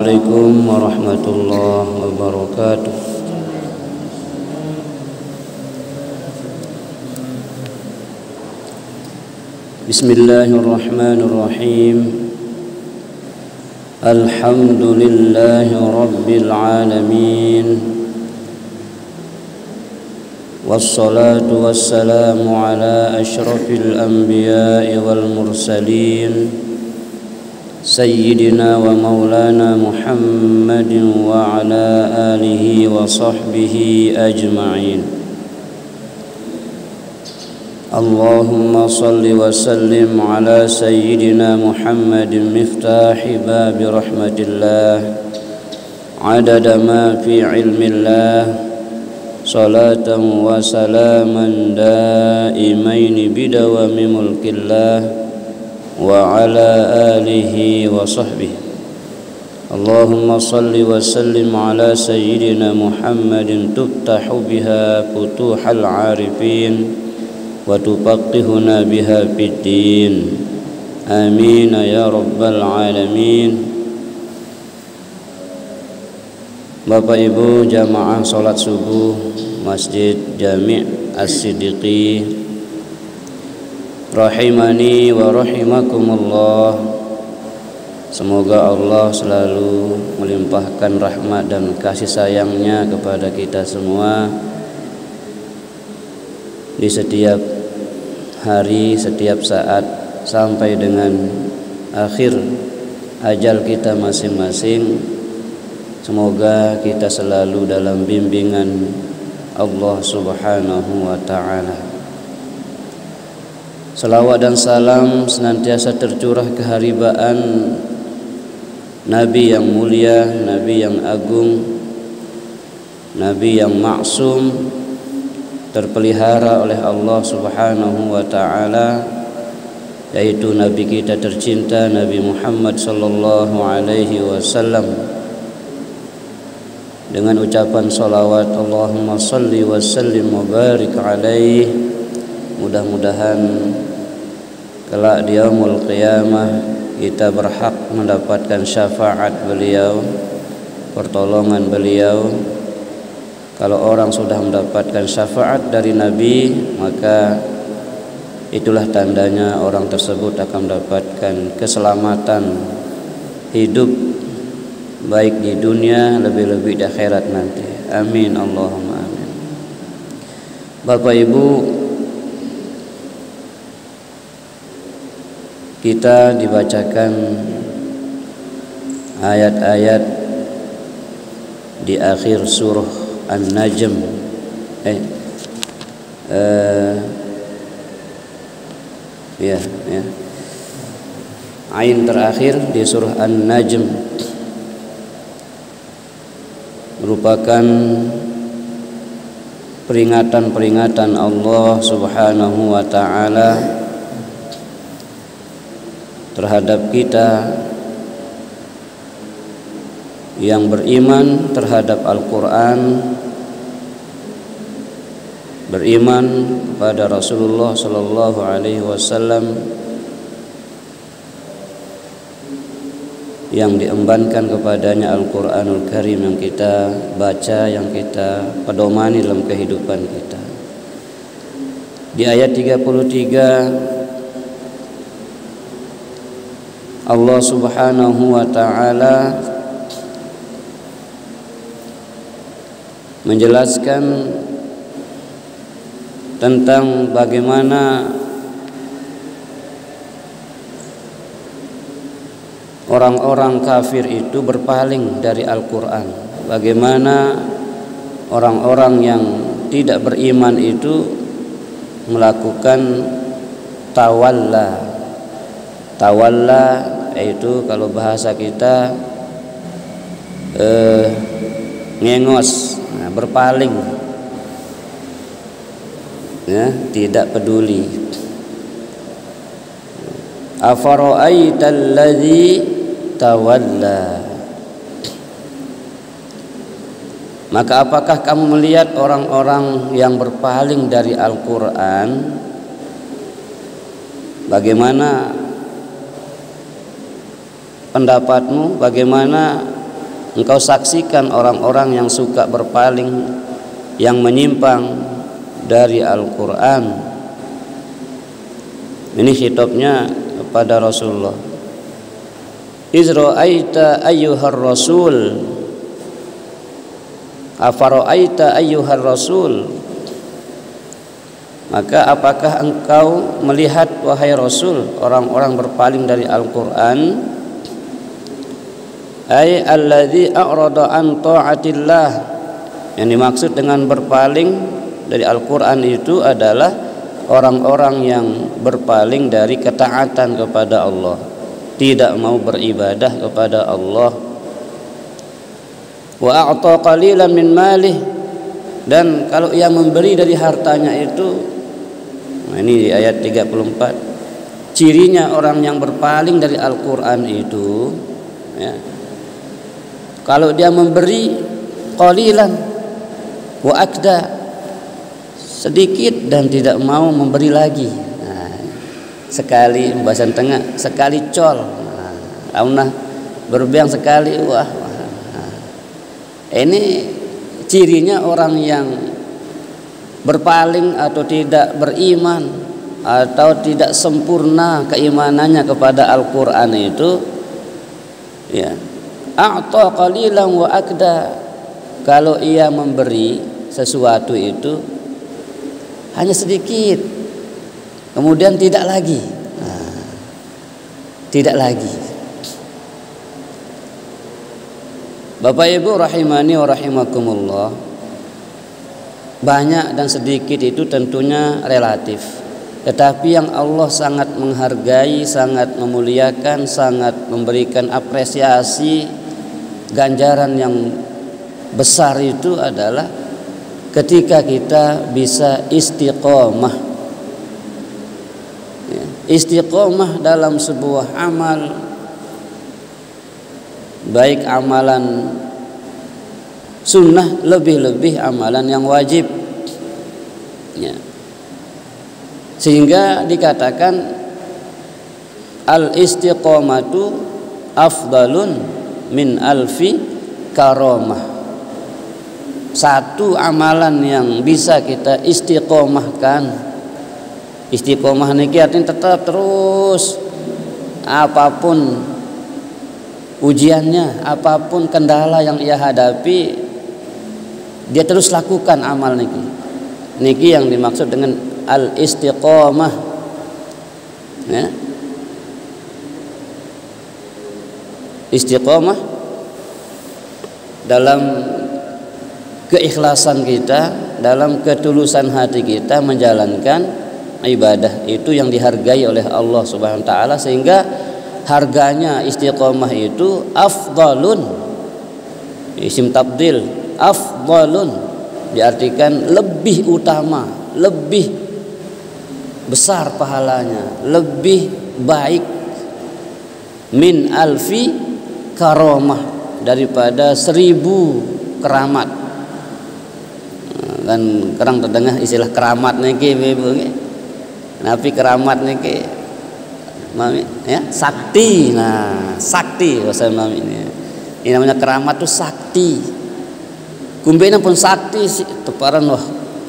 Assalamualaikum warahmatullahi wabarakatuh. Bismillahirrahmanirrahim. Alhamdulillahi rabbil alamin. Wassalatu wassalamu ala asyrafil anbiya'i wal mursalin Sayyidina wa maulana Muhammadin wa ala alihi wa sahbihi ajma'in. Allahumma salli wa sallim ala Sayyidina Muhammadin miftahi babi rahmatillah adada ma fi ilmillah salatan wa salaman daimaini bidawami mulkillah wa ala alihi wa sahbihi. Allahumma salli wa sallim ala sayyidina Muhammadin tuftahu biha futuhal arifin wa tufaqihuna biha fid din. Amin ya rabbal alamin. Bapak Ibu jamaah salat subuh Masjid Jami' As-Siddiqi rahimani wa rahimakumullah. Semoga Allah selalu melimpahkan rahmat dan kasih sayangnya kepada kita semua di setiap hari, setiap saat, sampai dengan akhir ajal kita masing-masing. Semoga kita selalu dalam bimbingan Allah Subhanahu wa ta'ala. Salawat dan salam senantiasa tercurah keharibaan Nabi yang mulia, Nabi yang agung, Nabi yang maksum, terpelihara oleh Allah Subhanahu wa ta'ala, yaitu Nabi kita tercinta Nabi Muhammad sallallahu alaihi wasallam. Dengan ucapan salawat Allahumma salli wa sallim wa barik alaihi, mudah-mudahan kelak di yaumul qiyamah kita berhak mendapatkan syafaat beliau, pertolongan beliau. Kalau orang sudah mendapatkan syafaat dari Nabi, maka itulah tandanya orang tersebut akan mendapatkan keselamatan hidup baik di dunia, lebih-lebih di akhirat nanti. Amin Allahumma amin. Bapak Ibu, kita dibacakan ayat-ayat di akhir surah An-Najm. Ain terakhir di surah An-Najm merupakan peringatan-peringatan Allah Subhanahu wa ta'ala terhadap kita yang beriman terhadap Al-Quran, beriman kepada Rasulullah sallallahu alaihi wasallam yang diembankan kepadanya Al-Quranul Karim yang kita baca, yang kita pedomani dalam kehidupan kita. Di ayat 33 Allah Subhanahu wa ta'ala menjelaskan tentang bagaimana orang-orang kafir itu berpaling dari Al-Quran, bagaimana orang-orang yang tidak beriman itu melakukan tawalla. Tawalla yaitu kalau bahasa kita ngengos, berpaling, ya, tidak peduli. Afara'aital ladzi tawalla, maka apakah kamu melihat orang-orang yang berpaling dari Al-Quran? Bagaimana pendapatmu, bagaimana engkau saksikan orang-orang yang suka berpaling, yang menyimpang dari Al-Quran. Ini khitabnya kepada Rasulullah. Izra'aita ayyuhar rasul, afara'aita ayyuhar rasul, maka apakah engkau melihat wahai Rasul orang-orang berpaling dari Al-Quran? Ay alladzi a'rada an ta'atillah, yang dimaksud dengan berpaling dari Al-Quran itu adalah orang-orang yang berpaling dari ketaatan kepada Allah, tidak mau beribadah kepada Allah. Wa a'ta qalilan min malih, dan kalau ia memberi dari hartanya itu, nah ini di ayat 34, cirinya orang yang berpaling dari Al-Quran itu ya, kalau dia memberi qalilan wa akda, sedikit dan tidak mau memberi lagi. Nah, sekali bahasan tengah, sekali col, nah, berbiang sekali, wah. Nah, ini cirinya orang yang berpaling atau tidak beriman atau tidak sempurna keimanannya kepada Al-Quran itu ya, a'ta qalilan wa akda, kalau ia memberi sesuatu itu hanya sedikit kemudian tidak lagi. Nah, tidak lagi. Bapak Ibu rahimani wa rahimakumullah, banyak dan sedikit itu tentunya relatif, tetapi yang Allah sangat menghargai, sangat memuliakan, sangat memberikan apresiasi, ganjaran yang besar itu adalah ketika kita bisa istiqomah. Istiqomah dalam sebuah amal, baik amalan sunnah, lebih-lebih amalan yang wajib ya. Sehingga dikatakan al-istiqomatu afdalun min alfi karamah. Satu amalan yang bisa kita istiqomahkan, istiqomah niki artinya tetap terus, apapun ujiannya, apapun kendala yang ia hadapi, dia terus lakukan amal niki. Niki yang dimaksud dengan al-istiqomah ya. Istiqomah dalam keikhlasan kita, dalam ketulusan hati kita menjalankan ibadah itu yang dihargai oleh Allah Subhanahu wa taala, sehingga harganya istiqomah itu afdalun, isim tabdil, afdalun diartikan lebih utama, lebih besar pahalanya, lebih baik, min alfi karamah, daripada 1000 keramat. Kan kurang terdengar istilah keramat niki Ibu nggih. Nabi keramat niki mami ya, sakti. Nah, sakti bahasa mami ini. Ini namanya keramat tuh sakti. Kumbena pun sakti teparan wah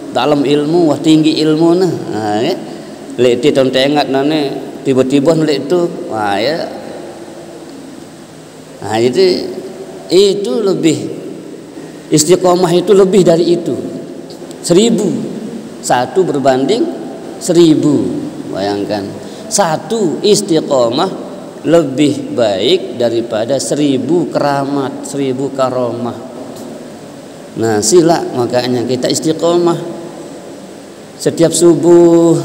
dalam ilmu, wah tinggi ilmu nah. Nah ya. Lek ti ton tengat nane tiba-tiba lek itu. Wah ya. Nah itu lebih istiqomah itu lebih dari itu. 1000, satu berbanding 1000. Bayangkan, satu istiqomah lebih baik daripada 1000 keramat, 1000 karomah. Nah sila makanya kita istiqomah setiap subuh.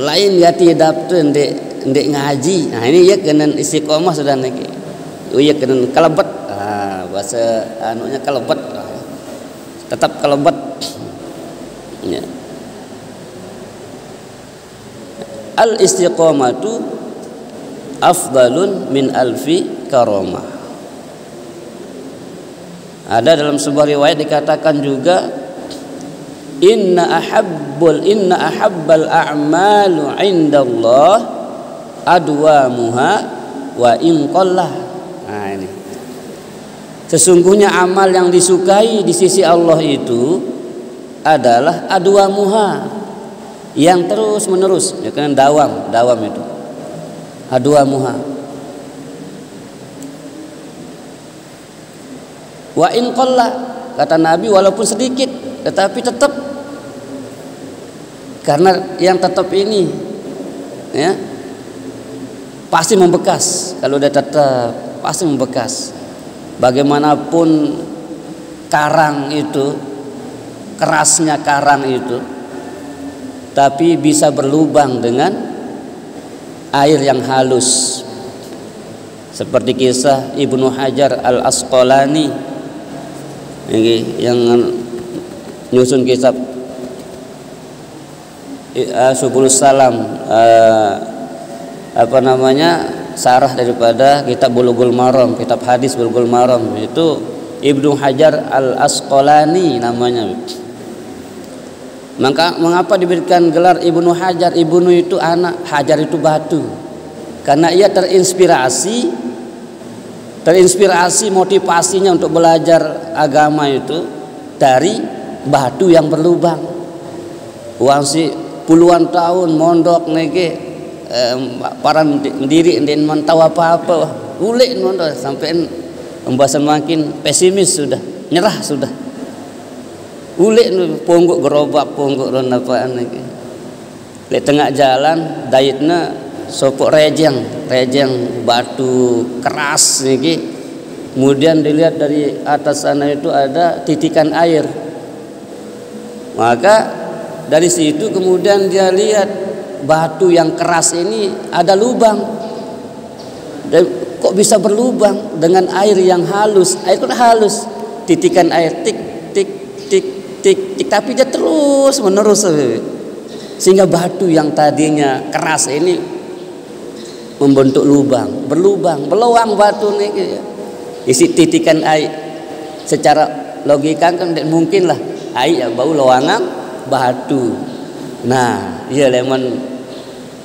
Lain ya tidak tuh ndek ngaji. Nah ini ya kena istiqomah sudah niki. Oh ya kena kalebet. Ah bahasa anunya kalebet. Tetap kalebet. Ya. Al-istiqomatu afdalun min alfi karamah. Ada dalam sebuah riwayat dikatakan juga inna ahabbal a'malu 'indallah adwamuha wa in qallah. Nah ini Sesungguhnya amal yang disukai di sisi Allah itu adalah adwamuha, yang terus menerus, ya kan, dawam itu adwamuha. Wa in qalla, kata Nabi, walaupun sedikit tetapi tetap, karena yang tetap ini ya pasti membekas. Kalau udah tetap pasti membekas. Bagaimanapun karang itu, kerasnya karang itu, tapi bisa berlubang dengan air yang halus. Seperti kisah Ibnu Hajar Al-Asqalani yang nyusun kitab Subulus Salam, sarah daripada kitab Bulughul Maram, kitab hadis Bulughul Maram, itu Ibnu Hajar Al-Asqalani namanya. Maka mengapa diberikan gelar Ibnu Hajar? Ibnu itu anak, Hajar itu batu. Karena ia terinspirasi motivasinya untuk belajar agama itu dari batu yang berlubang. Wangsi puluhan tahun mondok nege para mendiri dan mentau apa-apa, ulik mondok sampai pembahasan makin pesimis, sudah nyerah, sudah ulik ponggok gerobak ponggok ron apaan nege. Di tengah jalan daitna sopok rejeng batu keras niki. Kemudian dilihat dari atas sana itu ada titikan air. Maka dari situ kemudian dia lihat batu yang keras ini ada lubang. Dan kok bisa berlubang dengan air yang halus? Air itu halus, titikan air tik tik tik tik tik, tapi dia terus menerus, sehingga batu yang tadinya keras ini membentuk lubang, berlubang, beluang batu nih, isi titikan air. Secara logika kan mungkin lah air ya bau loangan batu. Nah, iya lemon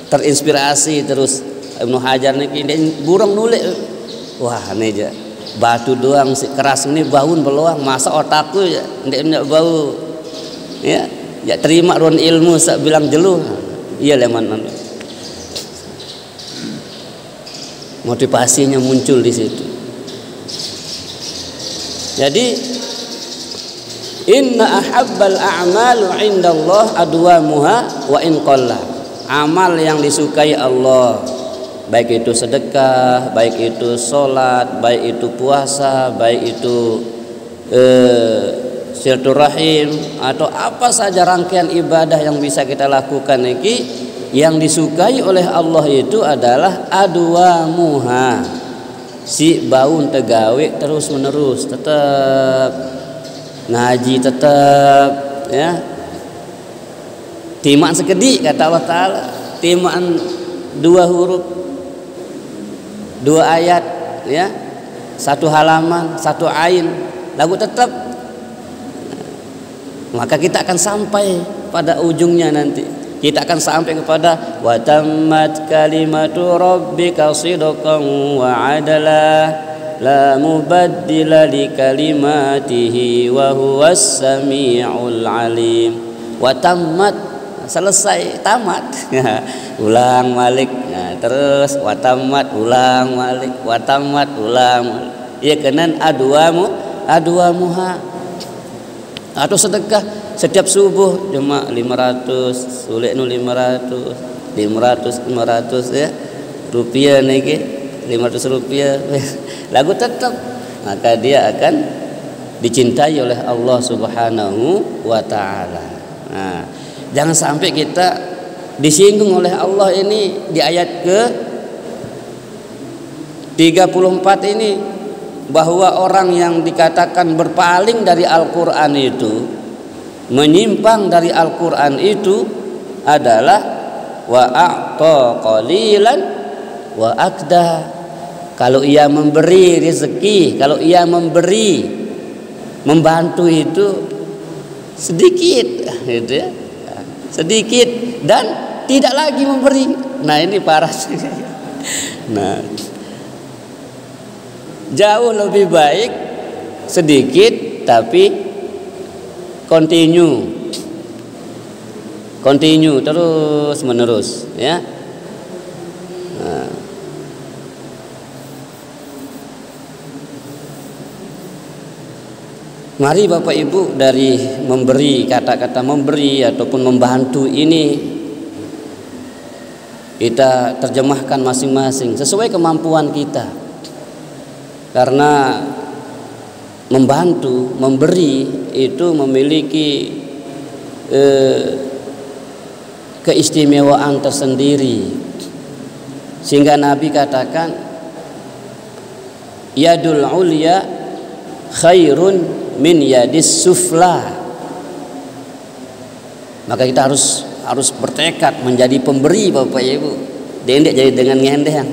terinspirasi terus Ibnu Hajar nih burung nulik, wah nih aja batu doang si keras ini baun beluang, masa otakku ya ndak bau ya terima ruang ilmu sak bilang jeluh. Iya lemon motivasinya muncul di situ. Jadi inna ahabbal a'malu 'indallah adwamuha wa in qalla. Amal yang disukai Allah, baik itu sedekah, baik itu sholat, baik itu puasa, baik itu silaturahim, atau apa saja rangkaian ibadah yang bisa kita lakukan iki, yang disukai oleh Allah itu adalah adwamuha, si baun tegawe terus menerus, tetap ngaji, tetap ya timaan sekedik, kata Allah Ta'ala, timaan 2 huruf 2 ayat ya, 1 halaman 1 ain lagu tetap, maka kita akan sampai pada ujungnya nanti. Kita akan sampai kepada wa tammat kalimatu rabbika sidqan wa adala la mubaddila li kalimatihi wa huwas samiul alim. Wa tammat, selesai, tamat. Ulang malik, nah, terus wa tammat, ulang malik, wa tammat, ulang. Ya kenan adwamuha. Atau sedekah setiap subuh cuma 500, sulit nu 500 ya rupiah niki, 500 rupiah lagu tetap, maka dia akan dicintai oleh Allah Subhanahu wa Ta'ala. Nah, jangan sampai kita disinggung oleh Allah ini di ayat ke 34 ini, bahwa orang yang dikatakan berpaling dari Al-Quran itu, menyimpang dari Al-Quran itu adalah wa a'ta qalilan wa akda. Kalau ia memberi rezeki, kalau ia membantu itu sedikit, gitu ya, sedikit dan tidak lagi memberi. Nah ini parah. Nah, jauh lebih baik sedikit tapi continue terus menerus, ya. Nah. Mari Bapak Ibu, dari memberi, kata-kata memberi ataupun membantu ini kita terjemahkan masing-masing sesuai kemampuan kita. Karena membantu, memberi itu memiliki keistimewaan tersendiri, sehingga Nabi katakan yadul ulya khairun min yadis sufla. Maka kita harus bertekad menjadi pemberi Bapak Ibu. Tidak jadi dengan ngendeng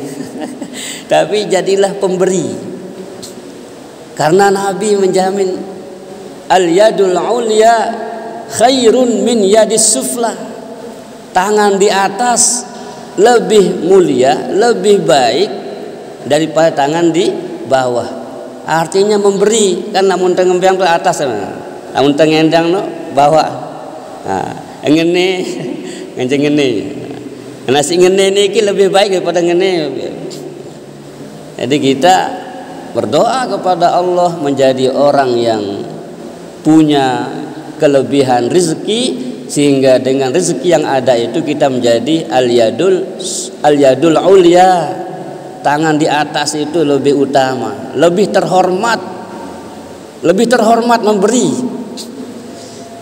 tapi jadilah pemberi, karena Nabi menjamin al yadul ulya khairun min yadis sufla. Tangan di atas lebih mulia, lebih baik daripada tangan di bawah. Artinya memberi, kan namun tengembiang ke atas, namun tengendang no bawah. Nah, ngene, ngene. Nasi ngene ini lebih baik daripada ngene. Jadi kita berdoa kepada Allah menjadi orang yang punya kelebihan rezeki, sehingga dengan rezeki yang ada itu kita menjadi al yadul ulya, tangan di atas itu lebih utama, lebih terhormat memberi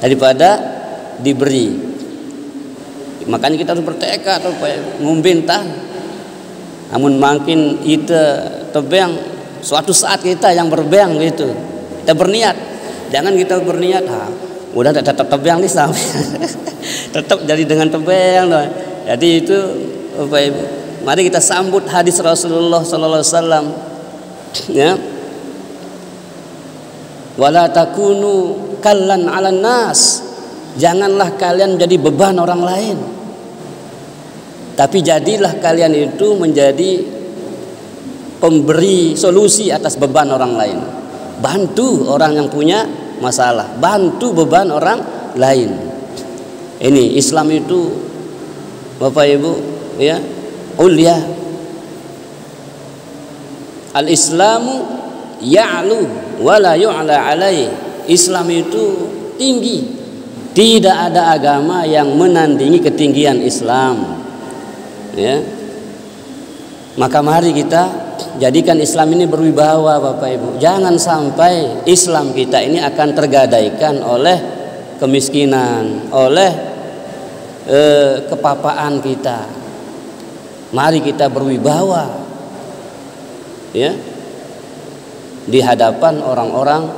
daripada diberi. Makanya kita harus bertekad ngumbintah, namun makin kita tebang suatu saat kita yang berbeang gitu, kita berniat, jangan kita berniat udah tetap tebang nih sampai tetap jadi dengan tebang. Jadi itu Bapak Ibu, mari kita sambut hadis Rasulullah sallallahu alaihi wasallam, ya. Wala takunu kallan 'alan nas. Janganlah kalian menjadi beban orang lain, tapi jadilah kalian itu menjadi pemberi solusi atas beban orang lain. Bantu orang yang punya masalah, bantu beban orang lain. Ini Islam itu Bapak Ibu, ya, ulia. Al-Islamu ya'lu wa la yu'la alaihi. Islam itu tinggi, tidak ada agama yang menandingi ketinggian Islam, ya. Maka mari kita jadikan Islam ini berwibawa Bapak Ibu. Jangan sampai Islam kita ini akan tergadaikan oleh kemiskinan, oleh kepapaan kita. Mari kita berwibawa, ya, di hadapan orang-orang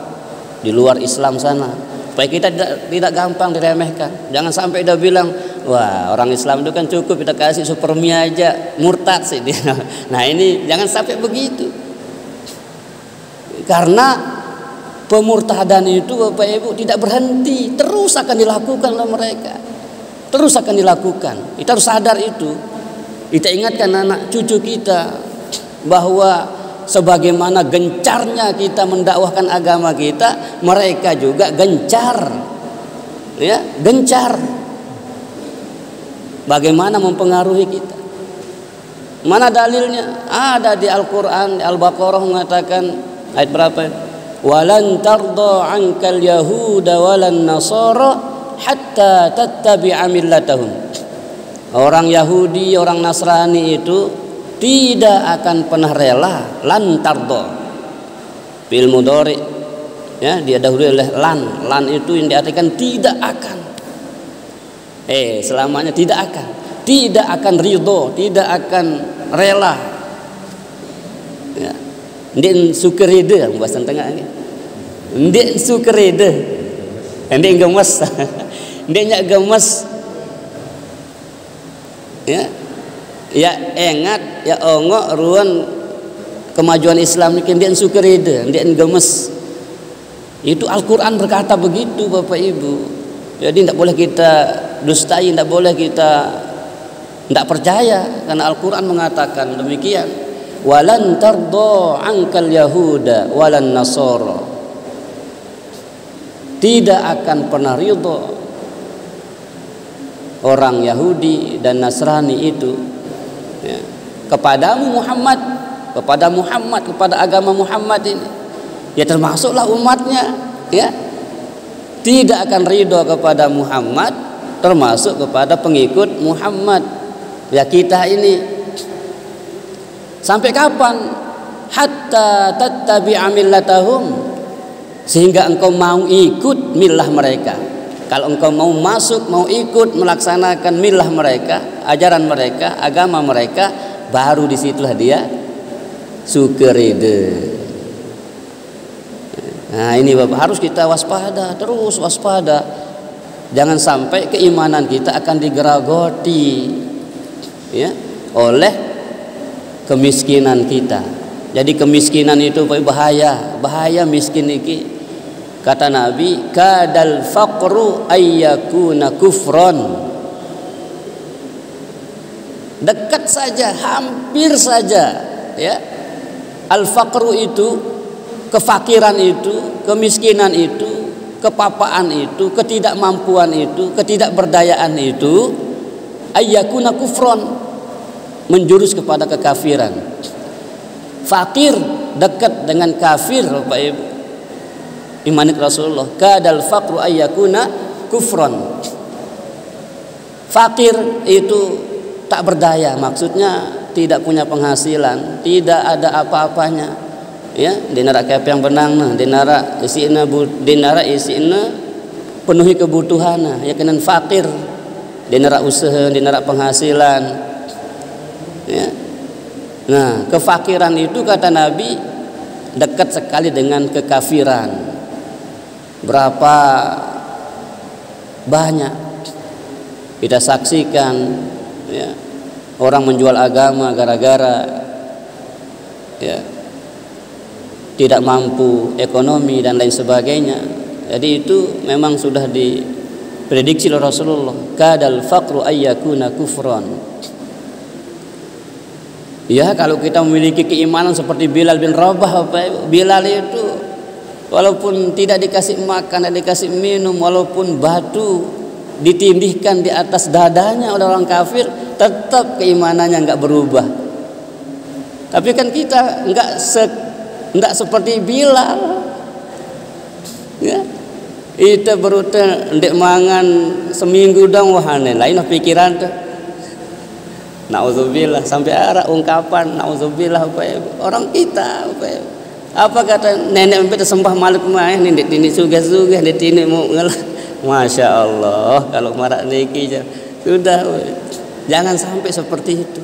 di luar Islam sana, supaya kita tidak gampang diremehkan. Jangan sampai dia bilang, wah, orang Islam itu kan cukup kita kasih supermi aja, murtad sih dia. Nah, ini jangan sampai begitu. Karena pemurtadan itu Bapak Ibu tidak berhenti, terus akan dilakukan oleh mereka. Terus akan dilakukan. Kita harus sadar itu. Kita ingatkan anak cucu kita bahwa sebagaimana gencarnya kita mendakwahkan agama kita, mereka juga gencar, ya, gencar bagaimana mempengaruhi kita. Mana dalilnya? Ada di Al-Quran, di Al-Baqarah mengatakan, ayat berapa? Walan tarda ankal yahuda walan nasara hatta tattabi'a millatahum. Orang Yahudi, orang Nasrani itu tidak akan pernah rela, lan tarda bil mudhari, ya, dia dahulu oleh lan itu yang diartikan tidak akan, selamanya tidak akan ridho, tidak akan rela, ya. Ndek sukerede bahasa tengah ini, ndek sukerede, ndek gemes ndeknya gemes, ya. Ya ingat, ya ongok ruan kemajuan Islam ini dia sukerede, dia gemes. Itu Al-Quran berkata begitu Bapak Ibu. Jadi tidak boleh kita dustai, tidak boleh kita tidak percaya, karena Al-Quran mengatakan demikian. Walan tarda ankal yahuda walan nasara tidak akan pernah ridho orang Yahudi dan Nasrani itu ya, kepadamu Muhammad, kepada agama Muhammad ini, ya termasuklah umatnya, ya tidak akan ridho kepada Muhammad, termasuk kepada pengikut Muhammad, ya kita ini. Sampai kapan? Hatta tattabi'a millatahum, sehingga engkau mau ikut milah mereka. Kalau engkau mau masuk, mau ikut melaksanakan milah mereka, ajaran mereka, agama mereka, baru disitulah dia suka ridho. Nah ini Bapak, harus kita waspada, terus waspada. Jangan sampai keimanan kita akan digeragoti ya, oleh kemiskinan kita. Jadi kemiskinan itu bahaya miskin iki. Kata Nabi, kadal faqru ayyakuna kufron. Dekat saja, hampir saja ya. Al-faqru itu, kefakiran itu, kemiskinan itu, kepapaan itu, ketidakmampuan itu, ketidakberdayaan itu, ayyakuna kufron, menjurus kepada kekafiran. Fakir dekat dengan kafir, Bapak Ibu. Imanik Rasulullah, kadal faqru ayyakuna kufron. Fakir itu tak berdaya, maksudnya tidak punya penghasilan, tidak ada apa-apanya. Ya, dinara kep yang benang nah, dinara isina penuhi kebutuhan, ya kenan fakir, dinara usaha, dinara penghasilan. Ya. Nah, kefakiran itu kata Nabi dekat sekali dengan kekafiran. Berapa banyak kita saksikan ya, orang menjual agama gara-gara ya, tidak mampu ekonomi dan lain sebagainya. Jadi itu memang sudah diprediksi oleh Rasulullah, kadal faqru ayyakuna kufran. Ya, kalau kita memiliki keimanan seperti Bilal bin Rabah, Bilal itu walaupun tidak dikasih makan, tidak dikasih minum, walaupun batu ditindihkan di atas dadanya oleh orang kafir, tetap keimanannya enggak berubah. Tapi kan kita enggak seperti Bilal. Ya. Itu baru ndek mangan seminggu dong wahane lain pikiran tuh. Nauzubillah, sampai arah ungkapan nauzubillah orang kita apa kata nenek kita sembah malik mah ndek tini sugah-sugah ndek tini mau ngalah. Masya Allah, kalau marah niki sudah jangan sampai seperti itu.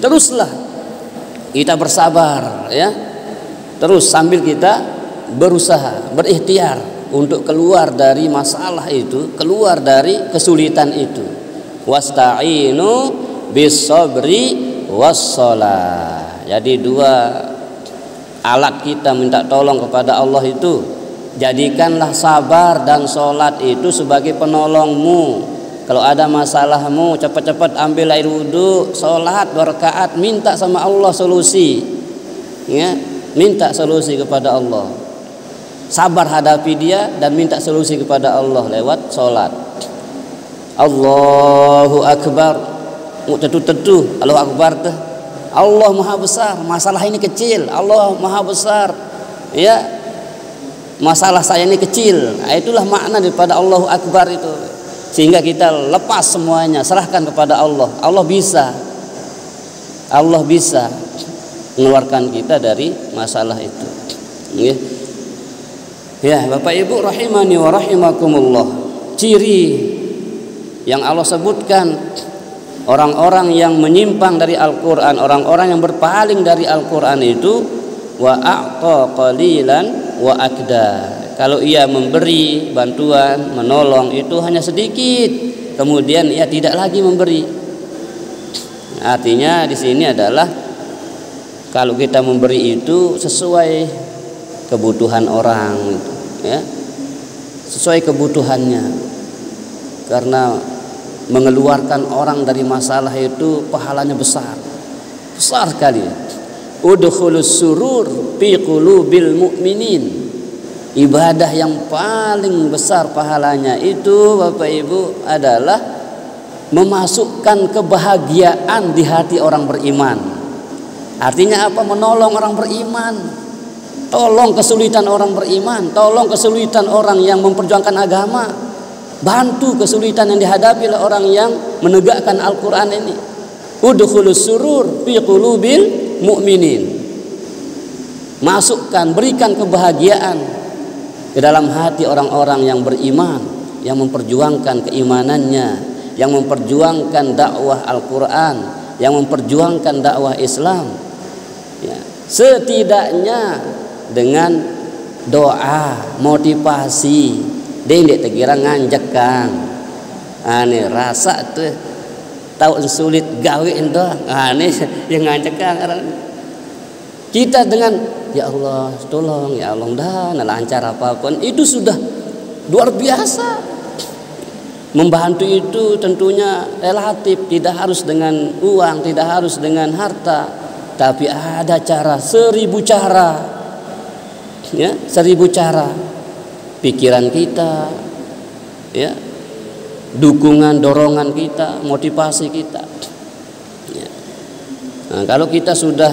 Teruslah kita bersabar ya. Terus sambil kita berusaha, berikhtiar untuk keluar dari masalah itu, keluar dari kesulitan itu. Wasta'inu bis-sabri was-shalah. Jadi dua alat kita minta tolong kepada Allah itu, jadikanlah sabar dan sholat itu sebagai penolongmu. Kalau ada masalahmu, cepat-cepat ambil air wudhu, sholat 2 rakaat, minta sama Allah solusi ya, minta solusi kepada Allah. Sabar hadapi dia dan minta solusi kepada Allah lewat sholat. Allahu Akbar, tetu Allahu Akbar tuh. Allah Maha Besar, masalah ini kecil. Allah Maha Besar ya, masalah saya ini kecil. Nah, itulah makna daripada Allahu Akbar itu. Sehingga kita lepas semuanya, serahkan kepada Allah. Allah bisa mengeluarkan kita dari masalah itu. Ya, Bapak Ibu rahimani wa rahimakumullah. Ciri yang Allah sebutkan orang-orang yang menyimpang dari Al-Quran, orang-orang yang berpaling dari Al-Quran itu, wa a'ta qalilan wa akda. Kalau ia memberi bantuan, menolong itu hanya sedikit, kemudian ia tidak lagi memberi. Artinya di sini adalah kalau kita memberi itu sesuai kebutuhan orang, ya, sesuai kebutuhannya. Karena mengeluarkan orang dari masalah itu pahalanya besar sekali. Udkhulus surur fi qulubil mu'minin. Ibadah yang paling besar pahalanya itu Bapak Ibu adalah memasukkan kebahagiaan di hati orang beriman. Artinya apa? Menolong orang beriman. Tolong kesulitan orang beriman, tolong kesulitan orang yang memperjuangkan agama, bantu kesulitan yang dihadapi oleh orang yang menegakkan Al-Quran ini. Udkhulus surur fi qulubil mu'minin. Masukkan, berikan kebahagiaan ke dalam hati orang-orang yang beriman, yang memperjuangkan keimanannya, yang memperjuangkan dakwah Al-Quran, yang memperjuangkan dakwah Islam. Ya, setidaknya dengan doa, motivasi, dia terkira nganjek Kang. Ini rasa tuh tahu sulit gawe doang. Ini yang nganjek Kang. Kita dengan ya Allah tolong, ya Allah dah lancar apapun itu sudah luar biasa. Membantu itu tentunya relatif, tidak harus dengan uang, tidak harus dengan harta, tapi ada cara, 1000 cara, ya 1000 cara. Pikiran kita, ya, dukungan, dorongan kita, motivasi kita. Ya. Nah, kalau kita sudah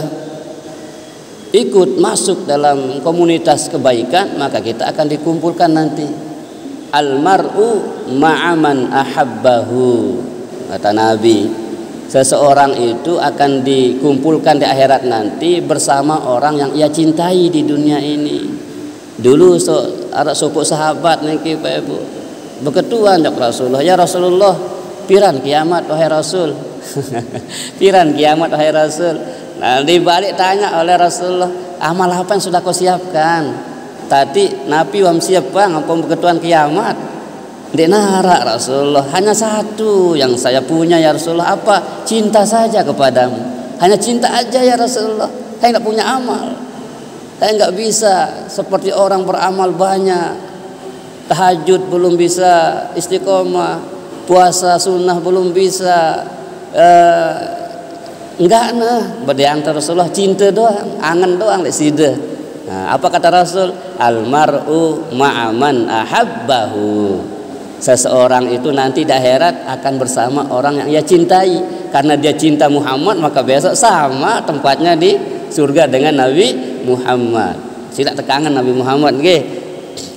ikut masuk dalam komunitas kebaikan, maka kita akan dikumpulkan nanti. Almar'u ma'aman ahabbahu, kata Nabi, seseorang itu akan dikumpulkan di akhirat nanti bersama orang yang ia cintai di dunia ini. Dulu ada sepupu sahabat niki Pak Ibu berketuan jok Rasulullah, ya Rasulullah, piran kiamat wahai Rasul. Piran kiamat wahai Rasul. Nah, dibalik tanya oleh Rasulullah, amal apa yang sudah kau siapkan? Tadi Nabi wam siapa ngampun berketuan kiamat? Dek narak Rasulullah, hanya satu yang saya punya ya Rasulullah. Apa? Cinta saja kepadamu. Hanya cinta aja ya Rasulullah. Saya nggak punya amal. Saya nggak bisa seperti orang beramal banyak. Tahajud belum bisa istiqomah, puasa sunnah belum bisa. Enggak nah, berdiang Rasulullah cinta doang, angen doang lek sida. Nah, apa kata Rasul? Almar'u ma'aman ahabbahu. Seseorang itu nanti di akhirat akan bersama orang yang ia cintai. Karena dia cinta Muhammad, maka besok sama tempatnya di surga dengan Nabi Muhammad. Sila tekangan Nabi Muhammad nggih.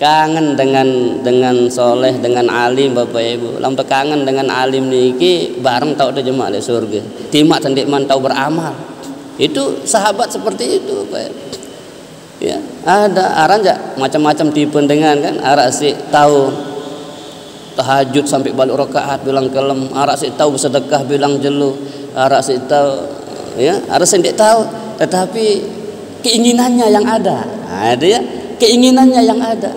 Kangen dengan soleh, dengan alim Bapak Ibu. Lam tekangan dengan alim niki bareng tau de jemaah di surga. Timak tendik man tau beramal. Itu sahabat seperti itu Bapak Ibu. Ya, ada aranjak macam-macam tipe dengan kan, arak sih tahu tahajud sampai balik rakaat bilang kelem, arak sih tahu bersedekah bilang jelu, arak sih tahu ya, arak sih tidak tahu, tetapi keinginannya yang ada ya, keinginannya yang ada,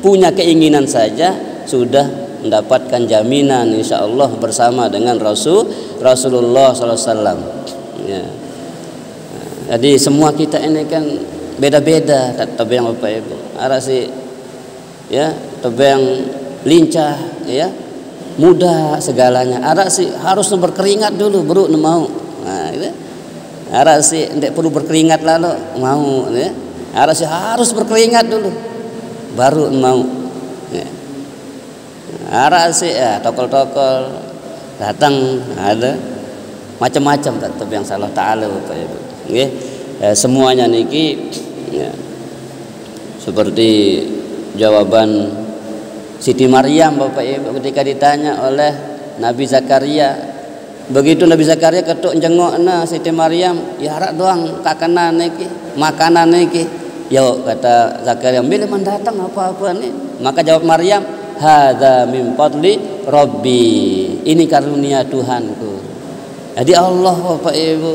punya keinginan saja sudah mendapatkan jaminan insyaallah bersama dengan Rasulullah SAW. Ya. Jadi semua kita ini kan beda-beda tebang Bapak Ibu. Ada sih ya tebang lincah ya, mudah segalanya. Ada sih harus berkeringat dulu baru mau. Nah, gitu. Ada sih tidak perlu berkeringat lalu mau ya. Ada sih harus berkeringat dulu baru mau. Ya. Ada sih ya tokol-tokol datang ada macam-macam tetap yang salah taala Bapak Ibu. Nggih. Semuanya niki ya, seperti jawaban Siti Maryam Bapak Ibu ketika ditanya oleh Nabi Zakaria. Begitu Nabi Zakaria ketuk jengokna Siti Maryam, ya rak doang kakanan niki, makanan niki. Yo kata Zakaria, "Bila mendatang apa-apa nih?" Maka jawab Maryam, "Hadza min fadli Rabbi." Ini karunia Tuhanku. Jadi Allah Bapak Ibu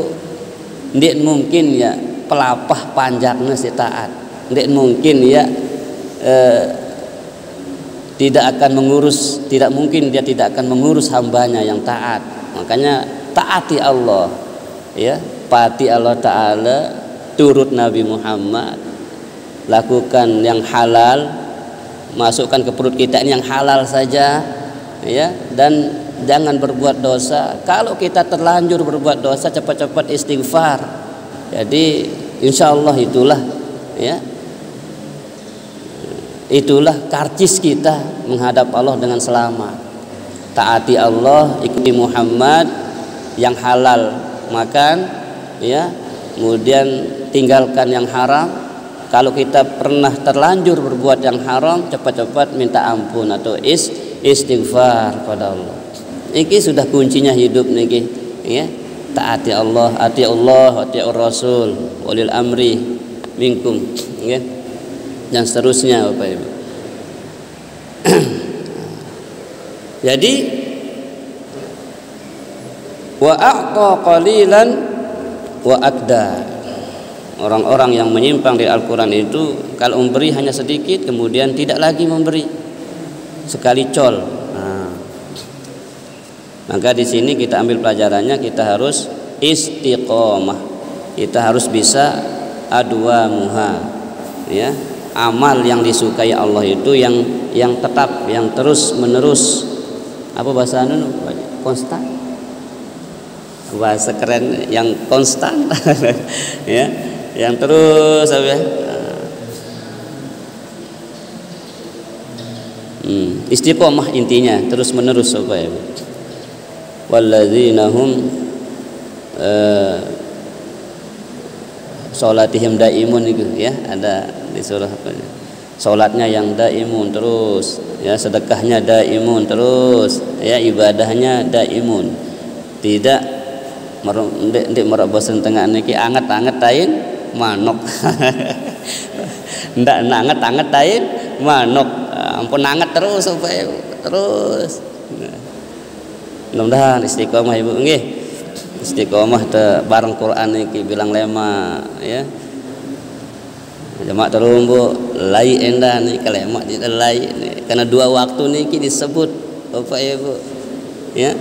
ndik mungkin ya pelapah panjangnya si taat. Ndik mungkin ya tidak mungkin dia tidak akan mengurus hambanya yang taat. Makanya taati Allah ya, pati Allah Ta'ala, turut Nabi Muhammad, lakukan yang halal, masukkan ke perut kita ini yang halal saja ya, dan jangan berbuat dosa. Kalau kita terlanjur berbuat dosa, cepat-cepat istighfar. Jadi insya Allah itulah ya Itulah karcis kita menghadap Allah dengan selamat. Taati Allah, ikuti Muhammad, yang halal makan, ya, kemudian tinggalkan yang haram. Kalau kita pernah terlanjur berbuat yang haram, cepat-cepat minta ampun atau istighfar pada Allah. Ini sudah kuncinya hidup niki, ya. Taati Allah, ati Rasul, walil amri minkum, ya. Dan seterusnya Bapak Ibu. Jadi wa a'ta qalilan wa akda. Orang-orang yang menyimpang dari Al-Qur'an itu kalau memberi hanya sedikit, kemudian tidak lagi memberi, sekali col. Maka di sini kita ambil pelajarannya, kita harus istiqomah. Kita harus bisa adwa muha, ya. Amal yang disukai Allah itu yang tetap, yang terus menerus. Apa bahasa anu? Konstan. Bahasa keren yang konstan. Ya, yang terus apa ya? Istiqomah intinya, terus menerus apa ya? Walladzina hum sholatihim daimun itu, ya, ada di surah apa ya? Sholatnya yang daimun terus, ya, sedekahnya daimun terus, ya, ibadahnya daimun. Tidak merobosan tengah niki anget-anget tain manuk. Ndak anget-anget tain manuk. Ampun anget terus supaya terus. Mudah-mudahan istiqomah Ibu nggih. Istiqomah bareng Quran niki bilang lema, ya. Jamaah terumbu lai endah nih kalemak di lai nih. Karena dua waktu niki disebut Bapak Ibu, ya.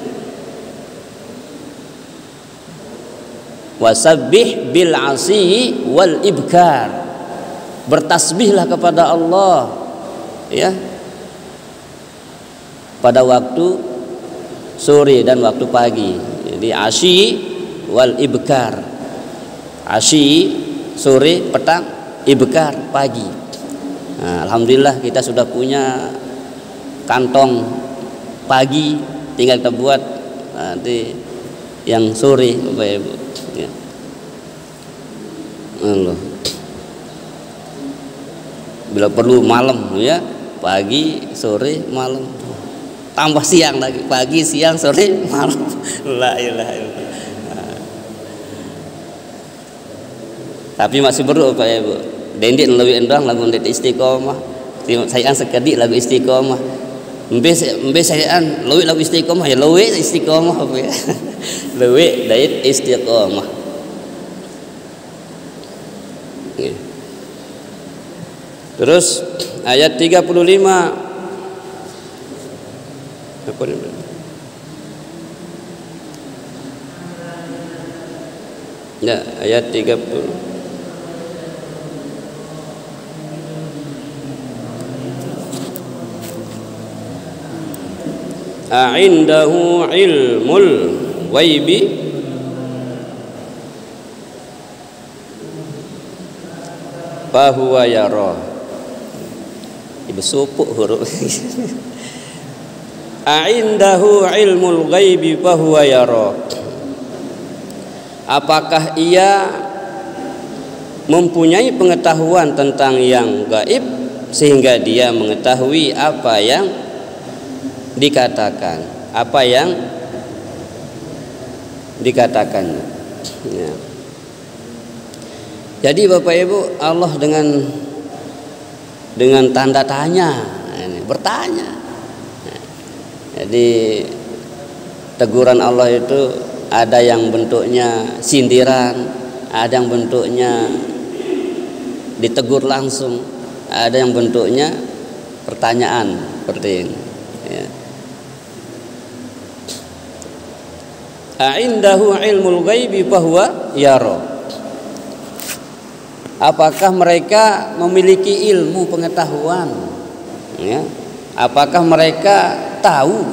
Wasabbih bil asyi wal ibkar. Bertasbihlah kepada Allah, ya, pada waktu sore dan waktu pagi. Jadi asyi wal ibkar. Asyi sore, petang, ibkar pagi. Nah, alhamdulillah kita sudah punya kantong pagi, tinggal kita buat nanti yang sore Bapak Ibu, ya. Allah. Bila perlu malam, ya, pagi, sore, malam. Tambah siang lagi, pagi, siang, sore, malam. La ilaha illallah. Tapi masih perlu Bapak Ibu. Dendik lebih endang lagu dendik istiqomah. Saya sekedi lagu istiqomah. Mbe sayaan lebih lagu istiqomah, ya lebih istiqomah apa ya. Lebih dari istiqomah. Terus ayat 35. Apa ini? Ya, ayat 30. A'indahu ilmul ghaibi fahuwa yara. Ibu supuk huruf. A'indahu ilmul ghaibi fahuwa yara. Apakah ia mempunyai pengetahuan tentang yang gaib sehingga dia mengetahui apa yang dikatakan, apa yang dikatakannya, ya. Jadi Bapak Ibu, Allah dengan tanda tanya ini, bertanya. Jadi teguran Allah itu ada yang bentuknya sindiran, ada yang bentuknya ditegur langsung, ada yang bentuknya pertanyaan seperti ini, ya. A'indahu ilmul ghaibi fahuwa yara. Apakah mereka memiliki ilmu pengetahuan, ya? Apakah mereka tahu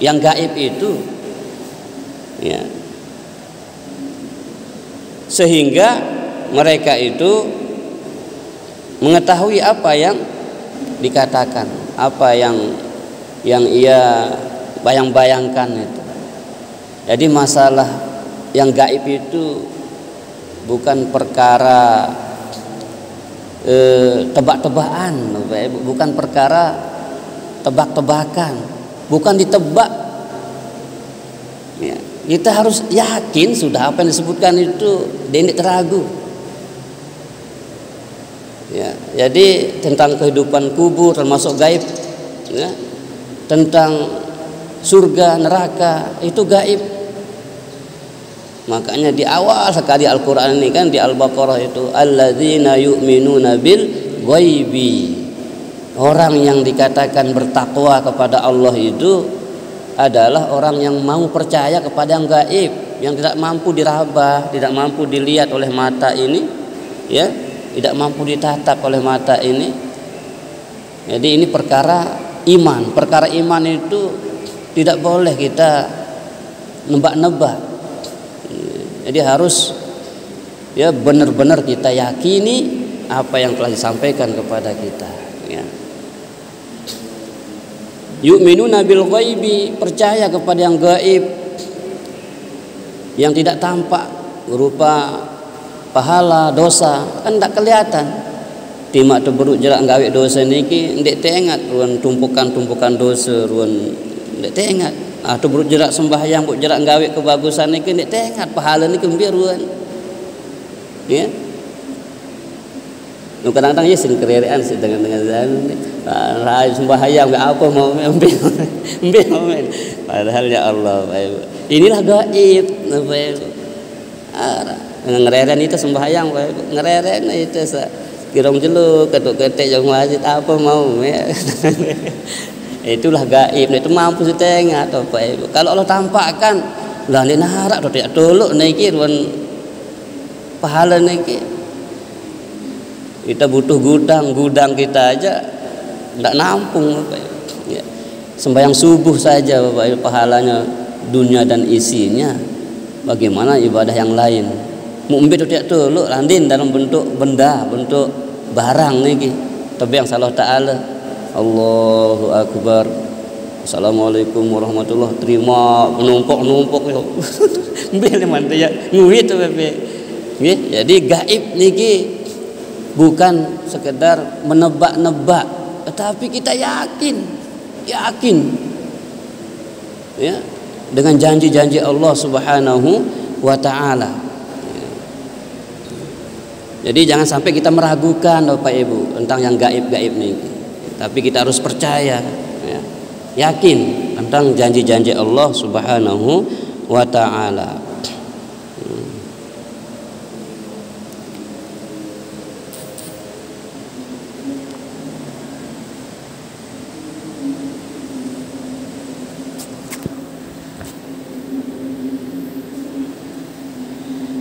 yang gaib itu, ya, sehingga mereka itu mengetahui apa yang dikatakan, apa yang ia bayang-bayangkan itu. Jadi masalah yang gaib itu bukan perkara tebak-tebakan, bukan perkara tebak-tebakan, bukan ditebak. Ya, kita harus yakin sudah apa yang disebutkan itu tidak teragu. Ya, jadi tentang kehidupan kubur termasuk gaib, ya, tentang surga neraka itu gaib. Makanya di awal sekali Al-Quran ini kan di Al-Baqarah itu alladzina yu'minuna bil ghaibi. Orang yang dikatakan bertakwa kepada Allah itu adalah orang yang mau percaya kepada yang gaib, yang tidak mampu diraba, tidak mampu dilihat oleh mata ini, ya, tidak mampu ditatap oleh mata ini. Jadi ini perkara iman. Perkara iman itu tidak boleh kita nebak-nebak. Jadi harus ya benar-benar kita yakini apa yang telah disampaikan kepada kita, ya. Yu'minuna bil ghaibi, percaya kepada yang gaib, yang tidak tampak, berupa pahala, dosa, kan tidak kelihatan. Timak teberuk jerak gawe dosa niki ndik teingat ruan tumpukan-tumpukan dosa ruan ndik teingat. Atau berut jerak sembahyang, berut jerak gawe kebagusan ni kena tengok pahala ni kembiruan. Ya. Nu kadang-kadang ya sing kererean sih dengan zan. Sembahyang apa mau ambil. Padahal ya Allah, inilah gaib. Ngereren itu sembahyang, ngereren itu kirong jeluk, ketuk-ketik yang masjid apa mau. Itulah gaib, itu mampu setengah atau apa itu. Kalau Allah tampakkan, lah ni narak tu tidak tolok niki ruan pahala niki. Kita butuh gudang kita aja tidak nampung apa ya. Sembahyang subuh saja Bapak Ibu pahalanya dunia dan isinya. Bagaimana ibadah yang lain? Mu'min tu tidak tolok landin dalam bentuk benda, bentuk barang niki. Tapi yang salah Ta'ala. Allahu Akbar. Assalamualaikum warahmatullahi. Terima numpuk beli mantu ya nguit tu bebe. Jadi gaib niki bukan sekedar menebak-nebak, tetapi kita yakin ya dengan janji-janji Allah Subhanahu wa taala. Jadi jangan sampai kita meragukan Bapak Ibu tentang yang gaib-gaib niki. Tapi kita harus percaya, ya, yakin tentang janji-janji Allah Subhanahu wa ta'ala.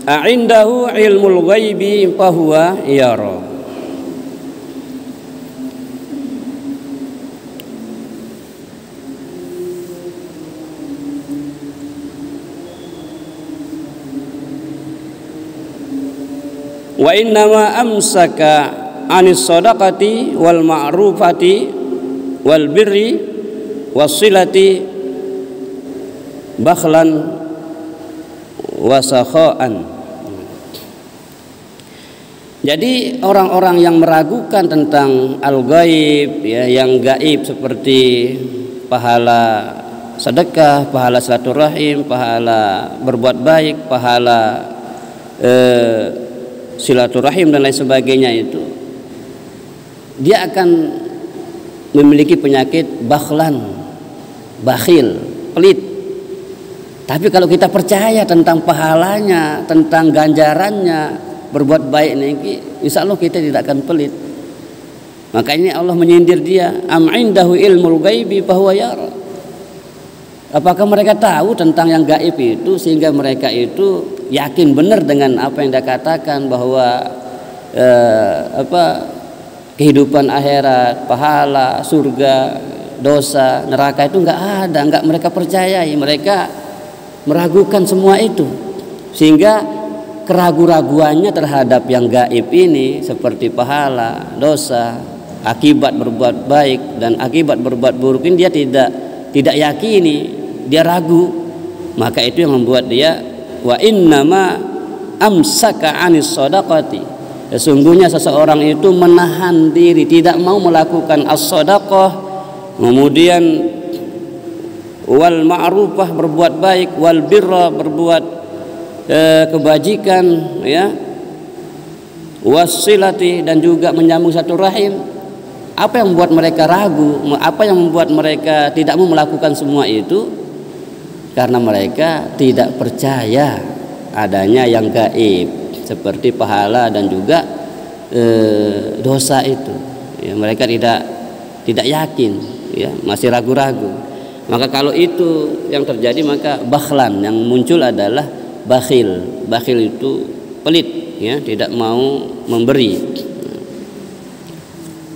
A'indahu ilmul ghaibi fahuwa yara. Wa innama amsaka anis sadaqati wal ma'rufati wal birri wassilati bakhlan wasakha'an. Jadi orang-orang yang meragukan tentang al-ghaib, ya, yang gaib seperti pahala sedekah, pahala silaturahim, pahala berbuat baik, pahala silaturahim dan lain sebagainya, itu dia akan memiliki penyakit bakhlan, bakhil, pelit. Tapi kalau kita percaya tentang pahalanya, tentang ganjarannya berbuat baik ini, insya Allah kita tidak akan pelit. Makanya Allah menyindir dia, am indahu ilmul ghaibi fahuwa yara. Apakah mereka tahu tentang yang gaib itu sehingga mereka itu yakin benar dengan apa yang dia katakan bahwa kehidupan akhirat, pahala, surga, dosa, neraka itu enggak ada, enggak mereka percayai, mereka meragukan semua itu. Sehingga keraguan-raguannya terhadap yang gaib ini seperti pahala, dosa, akibat berbuat baik dan akibat berbuat buruk ini dia tidak yakini, dia ragu, maka itu yang membuat dia wa innama amsaka 'anis shadaqati. Sesungguhnya seseorang itu menahan diri, tidak mau melakukan as-shadaqah, kemudian wal ma'rufah berbuat baik, wal birra berbuat kebajikan, ya, wasilati dan juga menyambung satu rahim. Apa yang membuat mereka ragu? Apa yang membuat mereka tidak mau melakukan semua itu? Karena mereka tidak percaya adanya yang gaib seperti pahala dan juga dosa itu. Ya, mereka tidak yakin, ya, masih ragu-ragu. Maka kalau itu yang terjadi, maka bakhlan yang muncul adalah bakhil. Bakhil itu pelit, ya, tidak mau memberi.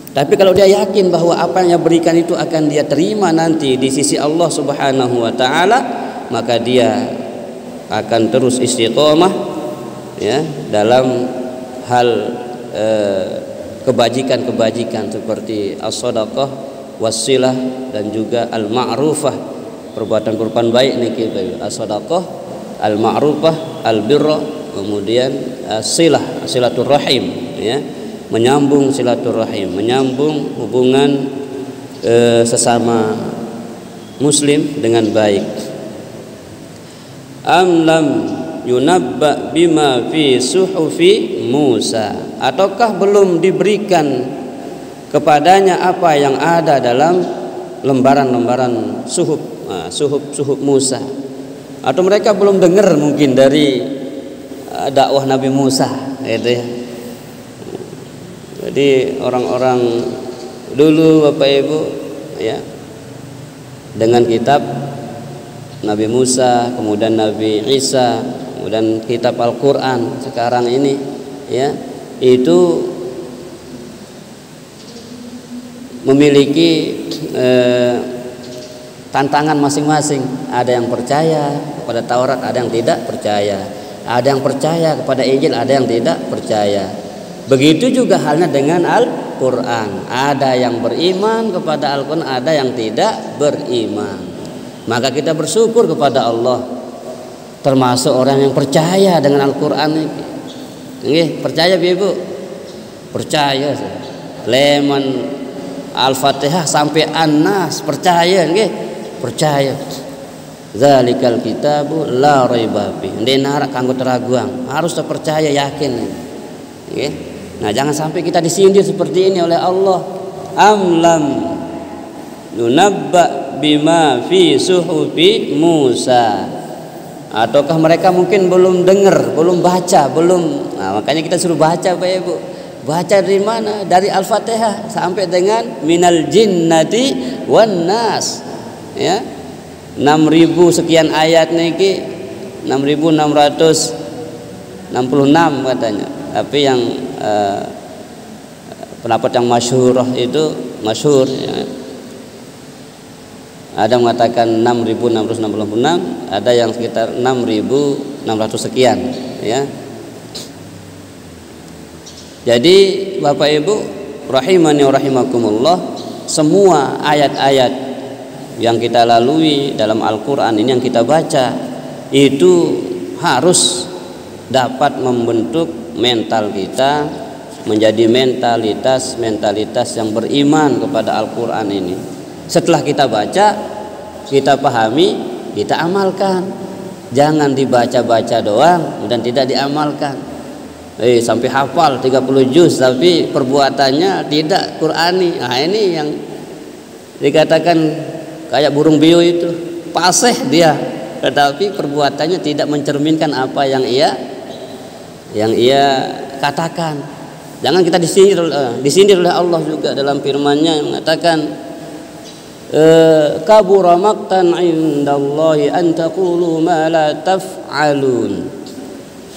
Tapi kalau dia yakin bahwa apa yang dia berikan itu akan dia terima nanti di sisi Allah Subhanahu wa taala, maka dia akan terus istiqomah, ya, dalam hal kebajikan-kebajikan seperti as-shadaqah, wasilah dan juga al-ma'rufah, perbuatan-perbuatan baik niki, as-shadaqah, al-ma'rufah, al-birra, kemudian silaturahim, ya, menyambung silaturahim, menyambung hubungan sesama muslim dengan baik. Am lam yunabba bima fi suhufi Musa, ataukah belum diberikan kepadanya apa yang ada dalam lembaran-lembaran suhuf Musa, atau mereka belum dengar mungkin dari dakwah Nabi Musa, gitu ya. Jadi orang-orang dulu Bapak Ibu, ya, dengan kitab Nabi Musa, kemudian Nabi Isa, kemudian kitab Al-Quran sekarang ini, ya, itu memiliki tantangan masing-masing. Ada yang percaya kepada Taurat, ada yang tidak percaya. Ada yang percaya kepada Injil, ada yang tidak percaya. Begitu juga halnya dengan Al-Quran. Ada yang beriman kepada Al-Quran, ada yang tidak beriman. Maka kita bersyukur kepada Allah, termasuk orang yang percaya dengan Al-Quran ini. Percaya Ibu? Percaya. Leman Al-Fatihah sampai An-Nas percaya, nggih? Percaya. Zalikal kitabu la raiba fi. Ndek narak kanggo teraguang, harus percaya, yakin. Nggih. Nah, jangan sampai kita disindir seperti ini oleh Allah. Am lam yunabba bima fi suhufi Musa, ataukah mereka mungkin belum dengar, belum baca, belum. Nah, makanya kita suruh baca Pak Ibu. Baca dari mana? Dari Al-Fatihah sampai dengan minal jinnati wan nas, ya, 6.000 sekian ayat niki, 6.666 katanya. Tapi yang pendapat yang masyhur itu masyhur, ya. Ada mengatakan 6.666, ada yang sekitar 6.600 sekian, ya. Jadi Bapak Ibu rahimani wa rahimakumullah, semua ayat-ayat yang kita lalui dalam Al-Quran ini, yang kita baca, itu harus dapat membentuk mental kita menjadi mentalitas yang beriman kepada Al-Quran ini. Setelah kita baca, kita pahami, kita amalkan. Jangan dibaca-baca doang dan tidak diamalkan. Sampai hafal 30 juz tapi perbuatannya tidak Qurani. Nah, ini yang dikatakan kayak burung beo itu, fasih dia, tetapi perbuatannya tidak mencerminkan apa yang ia katakan. Jangan kita disindir oleh Allah juga dalam firman-Nya yang mengatakan kabura maqtan 'indallahi an taqulu ma la taf'alun.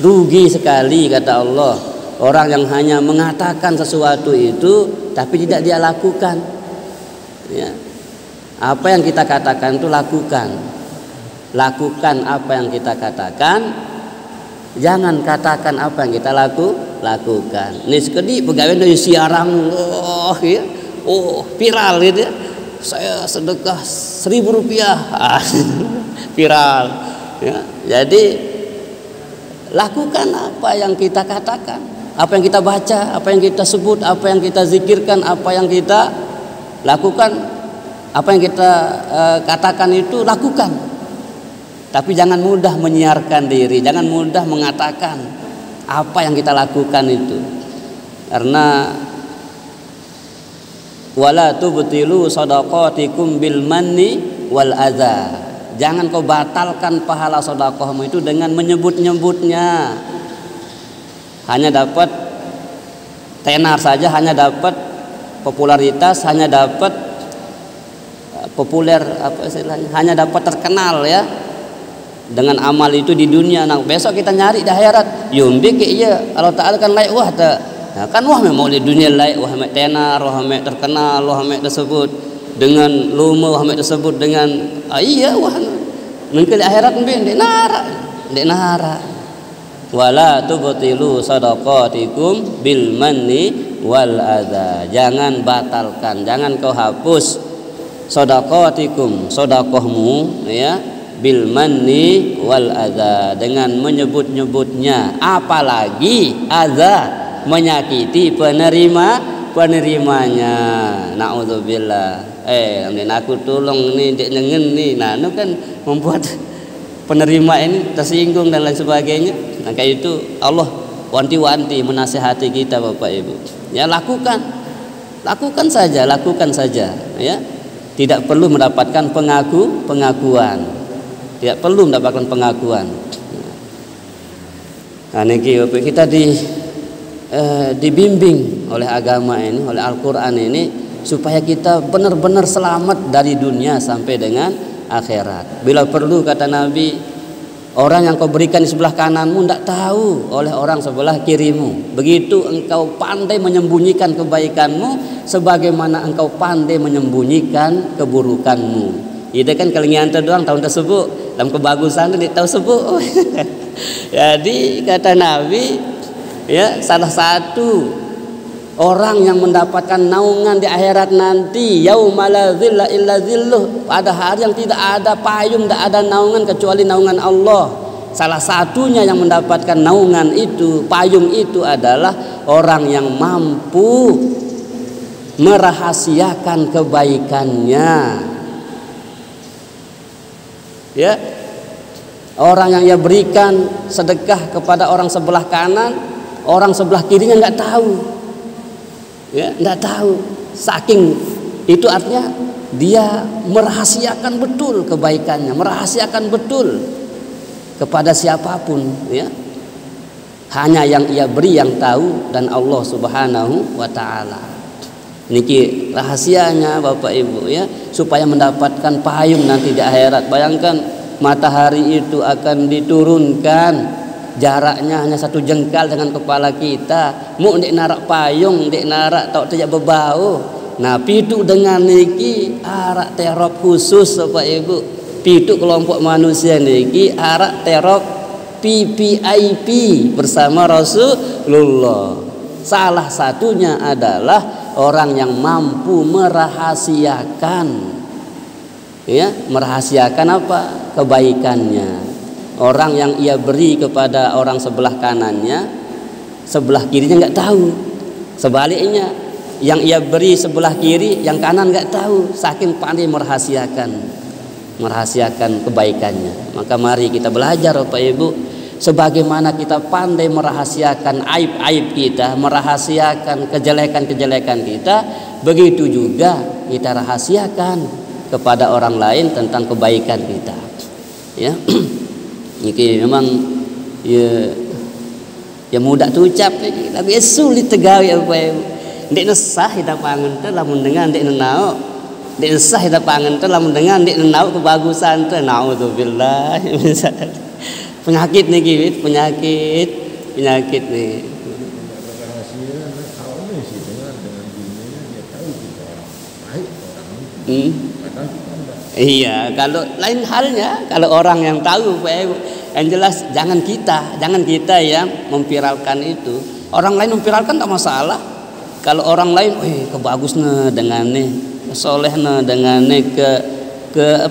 Rugi sekali, kata Allah, orang yang hanya mengatakan sesuatu itu tapi tidak dia lakukan, ya. Apa yang kita katakan itu lakukan apa yang kita katakan, jangan katakan apa yang kita lakukan. Ini sekedi pegawai dari siarang, ya, oh viral gitu ya. Saya sedekah 1.000 rupiah, viral ya. Jadi lakukan apa yang kita katakan, apa yang kita baca, apa yang kita sebut, apa yang kita zikirkan, apa yang kita lakukan, apa yang kita katakan itu lakukan. Tapi jangan mudah menyiarkan diri, jangan mudah mengatakan apa yang kita lakukan itu. Karena wala tubtilu shadaqatikum bil manni wal adza. Jangan kau batalkan pahala sedekahmu itu dengan menyebut-nyebutnya. Hanya dapat tenar saja, hanya dapat popularitas, hanya dapat populer apa istilahnya, hanya dapat terkenal ya. Dengan amal itu di dunia, nah besok kita nyari di akhirat. Yumbik iya, Allah Taala kan layak wah ta. Nah, kan wah memang di dunia layak wah mek tenar, wah mek terkenal, wah mek tersebut dengan lume, wah mek tersebut dengan iya wah mungkin di akhirat mungkin di nara. Wala tubtilu shadaqatikum bil manni wal adza. Jangan batalkan, jangan kau hapus shadaqatikum, sedekahmu ya, bil manni wal adza, dengan menyebut-nyebutnya, apalagi adza, menyakiti penerimanya. Naudzubillah. Aku tolong nih dek nengen nih. Nah, itu kan membuat penerima ini tersinggung dan lain sebagainya. Nah, kayak itu Allah wanti-wanti menasihati kita Bapak Ibu. Ya, lakukan saja ya. Tidak perlu mendapatkan pengakuan. Tidak perlu mendapatkan pengakuan. Nah, niki kita dibimbing oleh agama ini, oleh Al-Qur'an ini, supaya kita benar-benar selamat dari dunia sampai dengan akhirat. Bila perlu kata Nabi, orang yang kau berikan di sebelah kananmu tidak tahu oleh orang sebelah kirimu. Begitu engkau pandai menyembunyikan kebaikanmu, sebagaimana engkau pandai menyembunyikan keburukanmu. Itu kan kelingian doang tahun tersebut, dalam kebagusan itu tahu sebut. Jadi kata Nabi, ya, salah satu orang yang mendapatkan naungan di akhirat nanti, yauma la dzilla illa dzilluh, pada hari yang tidak ada payung, tidak ada naungan kecuali naungan Allah. Salah satunya yang mendapatkan naungan itu, payung itu adalah orang yang mampu merahasiakan kebaikannya. Ya, orang yang ia berikan sedekah kepada orang sebelah kanan, orang sebelah kirinya nggak tahu, ya, nggak tahu. Saking itu artinya dia merahasiakan betul kebaikannya, merahasiakan betul kepada siapapun, ya. Hanya yang ia beri yang tahu, dan Allah Subhanahu wa Ta'ala. Niki rahasianya Bapak Ibu ya, supaya mendapatkan payung nanti di akhirat. Bayangkan matahari itu akan diturunkan, jaraknya hanya 1 jengkal dengan kepala kita. Mu ndek narak payung, ndek narak tak tidak berbau. Nah, pitu dengan niki arak terop khusus Bapak Ibu. Pitu kelompok manusia niki arak terop PPIP bersama Rasulullah. Salah satunya adalah orang yang mampu merahasiakan, ya, merahasiakan apa? Kebaikannya. Orang yang ia beri kepada orang sebelah kanannya, sebelah kirinya nggak tahu. Sebaliknya, yang ia beri sebelah kiri, yang kanan nggak tahu. Saking pandai merahasiakan kebaikannya. Maka mari kita belajar Bapak Ibu, sebagaimana kita pandai merahasiakan aib-aib kita, merahasiakan kejelekan-kejelekan kita, begitu juga kita rahasiakan kepada orang lain tentang kebaikan kita. Ya, ini memang ya mudah terucap, tapi sulit tegawi apa ya. Ndek nesah kita pangen teh lamun dengan ndek nenau, ndek nesah kita pangen teh lamun dengan ndek nenau kebagusan teh. Naudzubillah. Penyakit nih, penyakit nih. Iya, kalau lain halnya, kalau orang yang tahu, yang jelas jangan kita yang memviralkan itu. Orang lain memviralkan tak masalah. Kalau orang lain, kebagusna dengannya, solehna dengannya,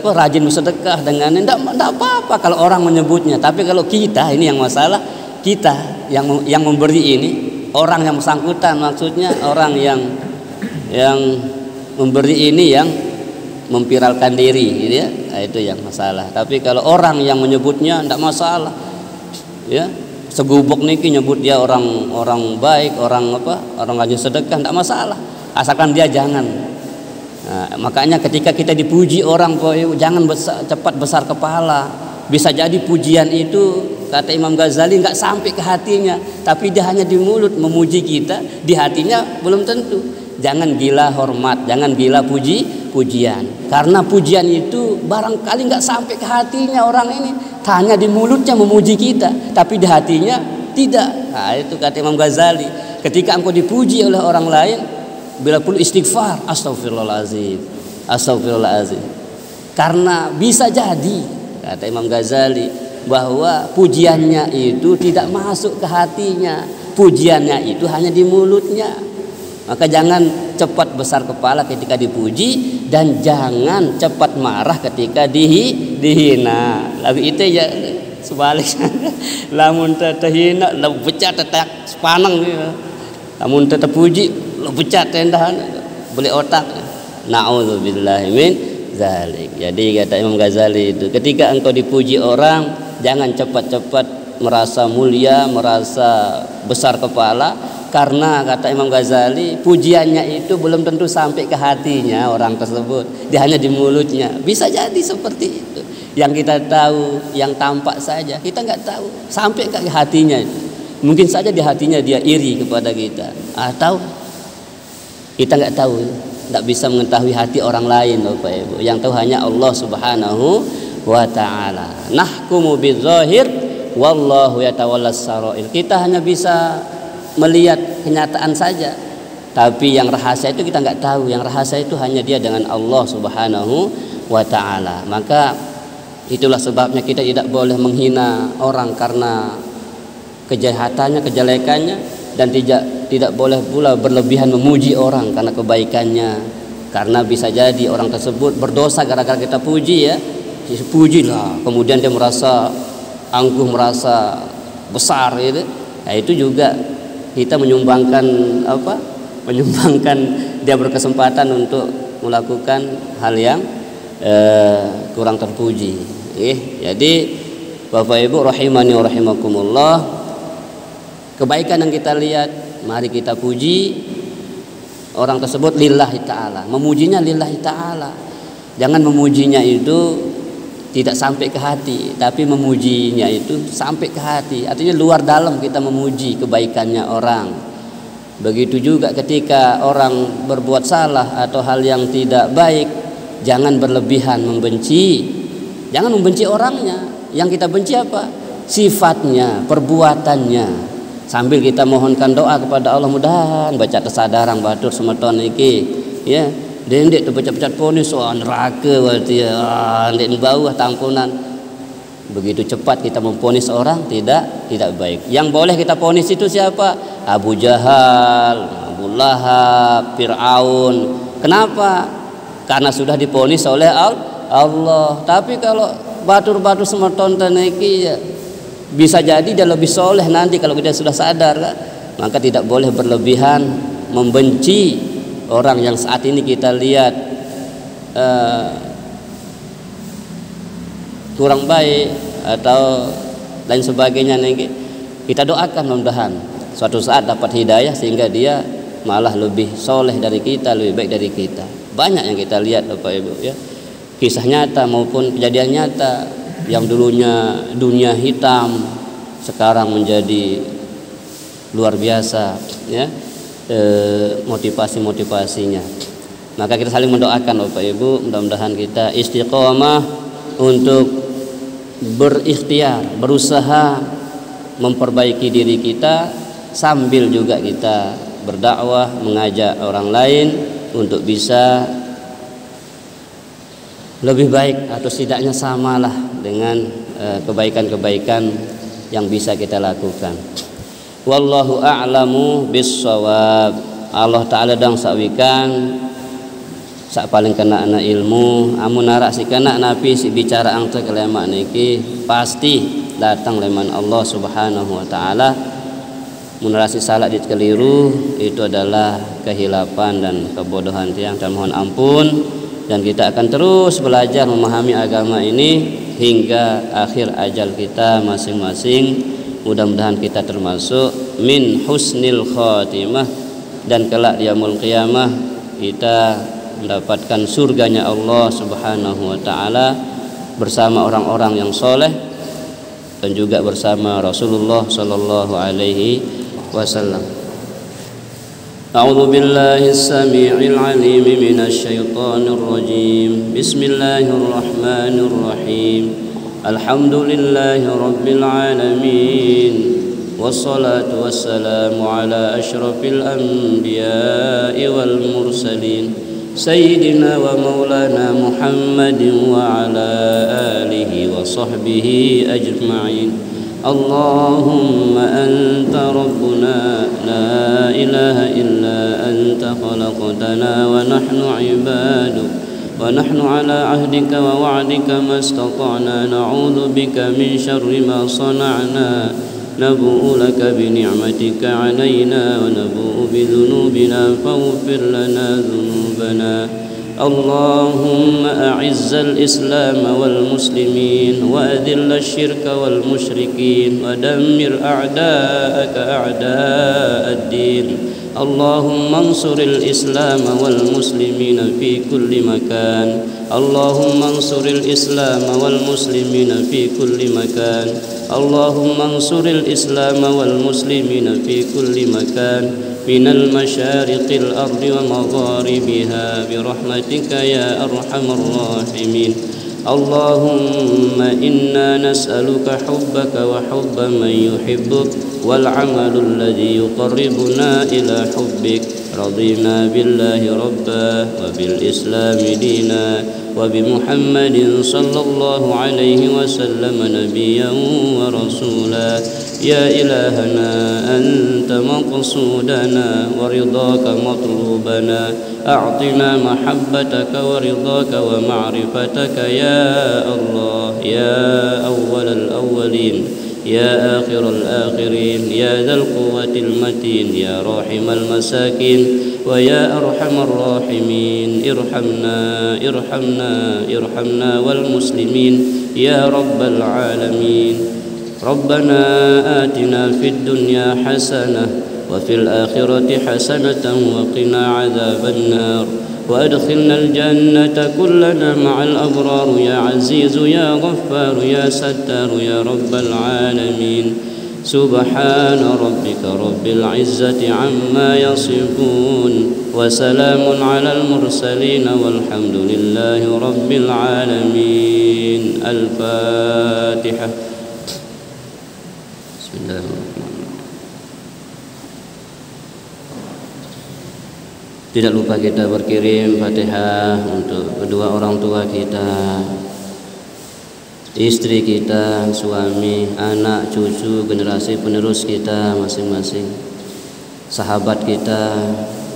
rajin bersedekah dengannya, enggak apa-apa kalau orang menyebutnya. Tapi kalau kita, ini yang masalah, kita yang memberi ini, orang yang bersangkutan, maksudnya orang yang memberi ini yang memviralkan diri, gitu ya. Nah, itu yang masalah. Tapi kalau orang yang menyebutnya enggak masalah, ya. Segubuk niki nyebut dia orang baik, orang rajin sedekah, enggak masalah. Asalkan dia jangan. Nah, makanya ketika kita dipuji orang, jangan cepat besar kepala. Bisa jadi pujian itu, kata Imam Ghazali, enggak sampai ke hatinya, tapi dia hanya di mulut memuji kita, di hatinya belum tentu. Jangan gila hormat, jangan gila pujian. Karena pujian itu barangkali nggak sampai ke hatinya orang ini, hanya di mulutnya memuji kita, tapi di hatinya tidak. Nah, itu kata Imam Ghazali. Ketika engkau dipuji oleh orang lain, bila perlu istighfar, astagfirullahaladzim, astagfirullahaladzim. Karena bisa jadi, kata Imam Ghazali, bahwa pujiannya itu tidak masuk ke hatinya, pujiannya itu hanya di mulutnya. Maka jangan cepat besar kepala ketika dipuji, dan jangan cepat marah ketika dihina. Lalu itu ya sebaliknya. Lamun terhina, lalu pecah tetak sepanang gitu. Lamun terpuji, lalu pecah tendahan, beli otak. Na'udzubillahi min zalik. Jadi kata Imam Ghazali itu, ketika engkau dipuji orang, jangan cepat-cepat merasa mulia, merasa besar kepala. Karena kata Imam Ghazali, pujiannya itu belum tentu sampai ke hatinya orang tersebut, dia hanya di mulutnya. Bisa jadi seperti itu. Yang kita tahu, yang tampak saja, kita nggak tahu sampai ke hatinya. Mungkin saja di hatinya dia iri kepada kita, atau kita nggak tahu, nggak bisa mengetahui hati orang lain, Bapak Ibu. Yang tahu hanya Allah Subhanahu wa Ta'ala. Nahkumu bidzahir, wallahu yatawallas sarair. Kita hanya bisa melihat kenyataan saja, tapi yang rahasia itu kita nggak tahu. Yang rahasia itu hanya dia dengan Allah Subhanahu wa Ta'ala. Maka itulah sebabnya kita tidak boleh menghina orang karena kejahatannya, kejelekannya, dan tidak boleh pula berlebihan memuji orang karena kebaikannya. Karena bisa jadi orang tersebut berdosa gara-gara kita puji, ya. Pujilah, kemudian dia merasa angkuh, merasa besar, gitu. Nah, itu juga kita menyumbangkan dia berkesempatan untuk melakukan hal yang kurang terpuji. Jadi Bapak Ibu rahimani wa rahimakumullah, kebaikan yang kita lihat, mari kita puji orang tersebut lillahi ta'ala, memujinya lillahi ta'ala. Jangan memujinya itu tidak sampai ke hati, tapi memujinya itu sampai ke hati. Artinya luar dalam kita memuji kebaikannya orang. Begitu juga ketika orang berbuat salah atau hal yang tidak baik, jangan berlebihan membenci. Jangan membenci orangnya. Yang kita benci apa? Sifatnya, perbuatannya. Sambil kita mohonkan doa kepada Allah, mudahan baca kesadaran batur semeton iki, ya. Dendek tu pecat-pecat ponis, neraka berarti ya, ndek bawah tampunan. Begitu cepat kita memponis orang, tidak baik. Yang boleh kita ponis itu siapa? Abu Jahal, Abu Lahab, Fir'aun. Kenapa? Karena sudah diponis oleh Allah. Tapi kalau batur-batur semeton teneki, ya, bisa jadi dia lebih soleh nanti kalau kita sudah sadar, kan? Maka tidak boleh berlebihan membenci orang yang saat ini kita lihat kurang baik atau lain sebagainya. Kita doakan mudah-mudahan suatu saat dapat hidayah sehingga dia malah lebih soleh dari kita, lebih baik dari kita. Banyak yang kita lihat, Bapak Ibu, ya, kisah nyata maupun kejadian nyata yang dulunya dunia hitam sekarang menjadi luar biasa, ya. Motivasinya. Maka kita saling mendoakan, Bapak Ibu, mudah-mudahan kita istiqomah untuk berikhtiar, berusaha memperbaiki diri kita, sambil juga kita berdakwah, mengajak orang lain untuk bisa lebih baik atau setidaknya samalah dengan kebaikan-kebaikan yang bisa kita lakukan. Wallahu a'lamu bis-shawab. Allah Ta'ala dang sakwikan sak paling kena anak ilmu amun narak si kena napi si bicara angte kelemak niki pasti datang leman Allah Subhanahu wa Ta'ala. Munarasi salah keliru itu adalah kehilapan dan kebodohan tiang, dan mohon ampun, dan kita akan terus belajar memahami agama ini hingga akhir ajal kita masing-masing. Mudah-mudahan kita termasuk min husnil khatimah, dan kelak di yaumul qiyamah kita mendapatkan surganya Allah Subhanahu wa Ta'ala bersama orang-orang yang soleh dan juga bersama Rasulullah sallallahu alaihi wasallam. A'udzu billahi as-sami'il 'alim minasy syaithanir rajim. Bismillahirrahmanirrahim. Alhamdulillahi rabbil alamin. Wassalatu wassalamu ala asyrafil anbiya'i wal mursalin. Sayyidina wa maulana Muhammadin wa ala alihi wa sahbihi ajma'in. Allahumma anta rabbuna la ilaha illa anta khalaqtana wa nahnu ibaduk wa nahnu ala ahdika wa wa'dika mastata'na na'udzu bika min syarri ma sana'na nabu'u laka bi ni'matika 'alaina wa nabu'u bi dhunubina faghfir lana dhunubana. اللهم أعز الإسلام والمسلمين وأذل الشرك والمشركين ودمر أعداءك أعداء الدين. اللهم انصر الإسلام والمسلمين في كل مكان. اللهم انصر الإسلام والمسلمين في كل مكان. اللهم انصر الإسلام والمسلمين في كل مكان من المشارق الأرض ومغاربها برحمتك يا أرحم الراحمين. اللهم إنا نسألك حبك وحب من يحبك والعمل الذي يقربنا إلى حبك. رضينا بالله ربا وبالإسلام دينا وبمحمد صلى الله عليه وسلم نبيا ورسولا. يا إلهنا أنت مقصودنا ورضاك مطلوبنا. أعطنا محبتك ورضاك ومعرفتك يا الله، يا أول الأولين، يا آخر الآخرين، يا ذا القوة المتين، يا راحم المساكين ويا أرحم الراحمين. ارحمنا ارحمنا ارحمنا والمسلمين يا رب العالمين. ربنا آتنا في الدنيا حسنة وفي الآخرة حسنة وقنا عذاب النار وأدخلنا الجنة كلنا مع الأبرار يا عزيز يا غفار يا ستار يا رب العالمين. سبحان ربك رب العزة عما يصفون وسلام على المرسلين والحمد لله رب العالمين. الفاتحة. بسم الله الرحمن الرحيم. Tidak lupa kita berkirim Fatihah untuk kedua orang tua kita, istri kita, suami, anak, cucu, generasi penerus kita masing-masing, sahabat kita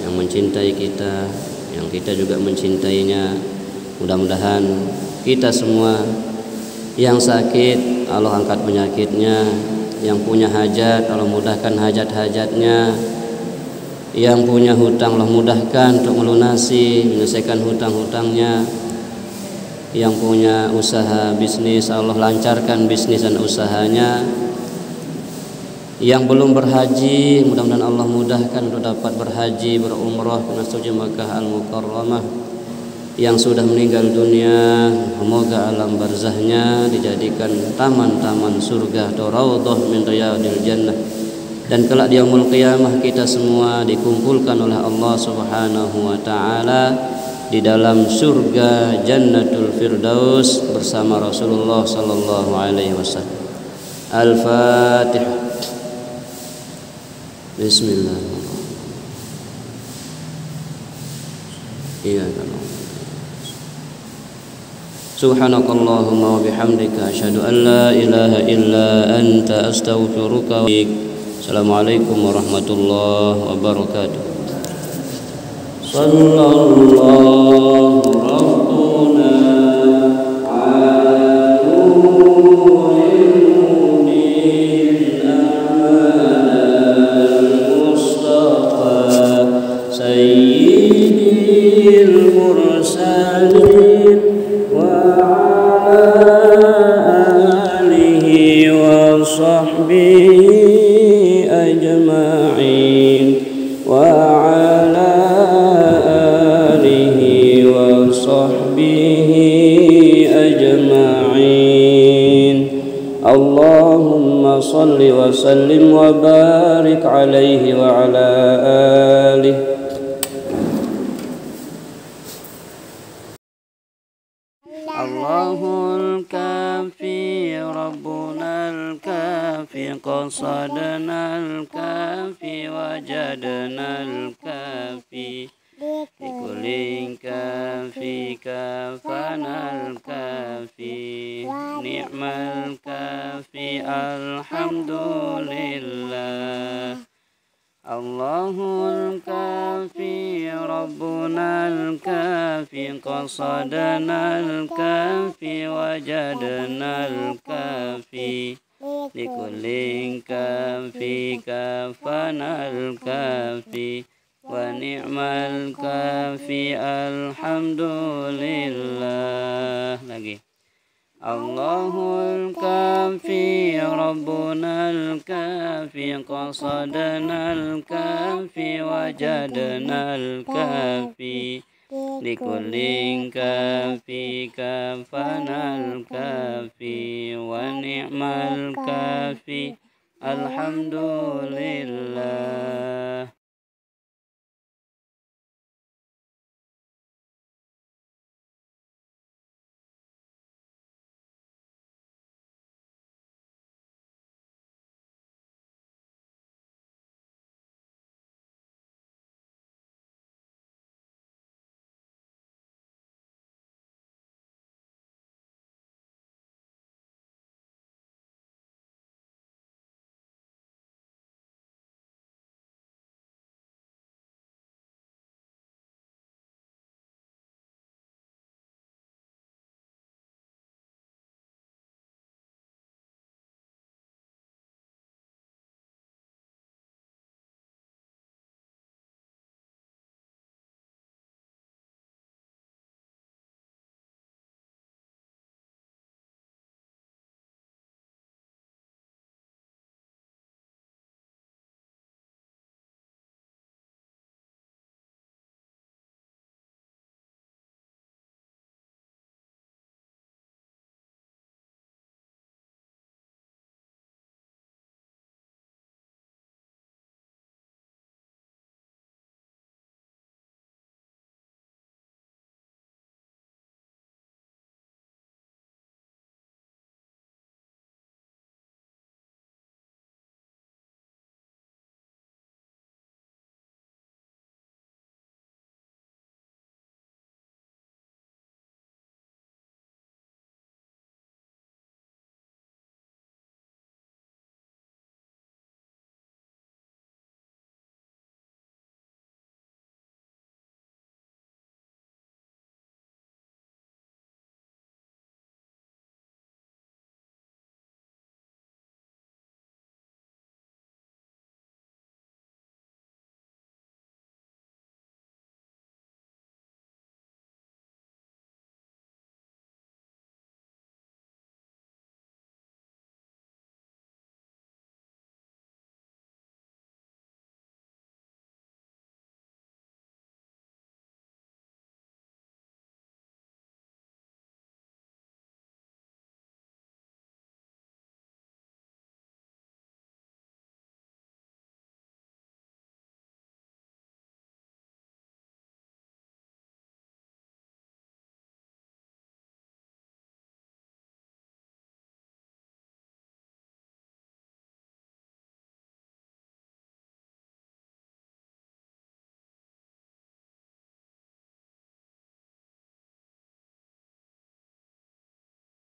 yang mencintai kita, yang kita juga mencintainya. Mudah-mudahan kita semua yang sakit Allah angkat penyakitnya, yang punya hajat Allah mudahkan hajat-hajatnya, yang punya hutang Allah mudahkan untuk melunasi, menyelesaikan hutang-hutangnya, yang punya usaha bisnis Allah lancarkan bisnis dan usahanya, yang belum berhaji mudah-mudahan Allah mudahkan untuk dapat berhaji berumrah ke Masjid Makkah Al-Mukarramah, yang sudah meninggal dunia semoga alam barzahnya dijadikan taman-taman surga atau raudhah min riyadil jannah, dan kelak di yaumul qiyamah kita semua dikumpulkan oleh Allah Subhanahu wa Ta'ala di dalam surga Jannatul Firdaus bersama Rasulullah sallallahu alaihi wasallam. Al-Fatihah. Bismillahirrahmanirrahim. Iya kan. Subhanakallahumma wa bihamdika asyhadu an la ilaha illa anta astaghfiruka wa atubu ilaik. Assalamualaikum warahmatullahi wabarakatuh. sallallahu rabbuna ala nuril mubin amanal mustafa sayyidil mursalin wa alihi wa sahbihi ajma'in wa ala alihi wa sahbihi ajma'in. Allahumma salli wa sallim wa barik alaihi wa ala alihi. Allahul kafi rabbunal kafi qasadnal kafi wajadnal kafi likulli kafi kafanal kafi ni'mal kafi alhamdulillah. Allahul kafi rabbunal kafi qasadnal kafi wajadnal kafi likulli kafi kafanal kafi wa ni'mal kafi alhamdulillah. Lagi. Allahul kafi rabbunal kafi qasadnal kafi wajadnal kafi likulli kafi kafanal kafi wa ni'mal kafi alhamdulillah.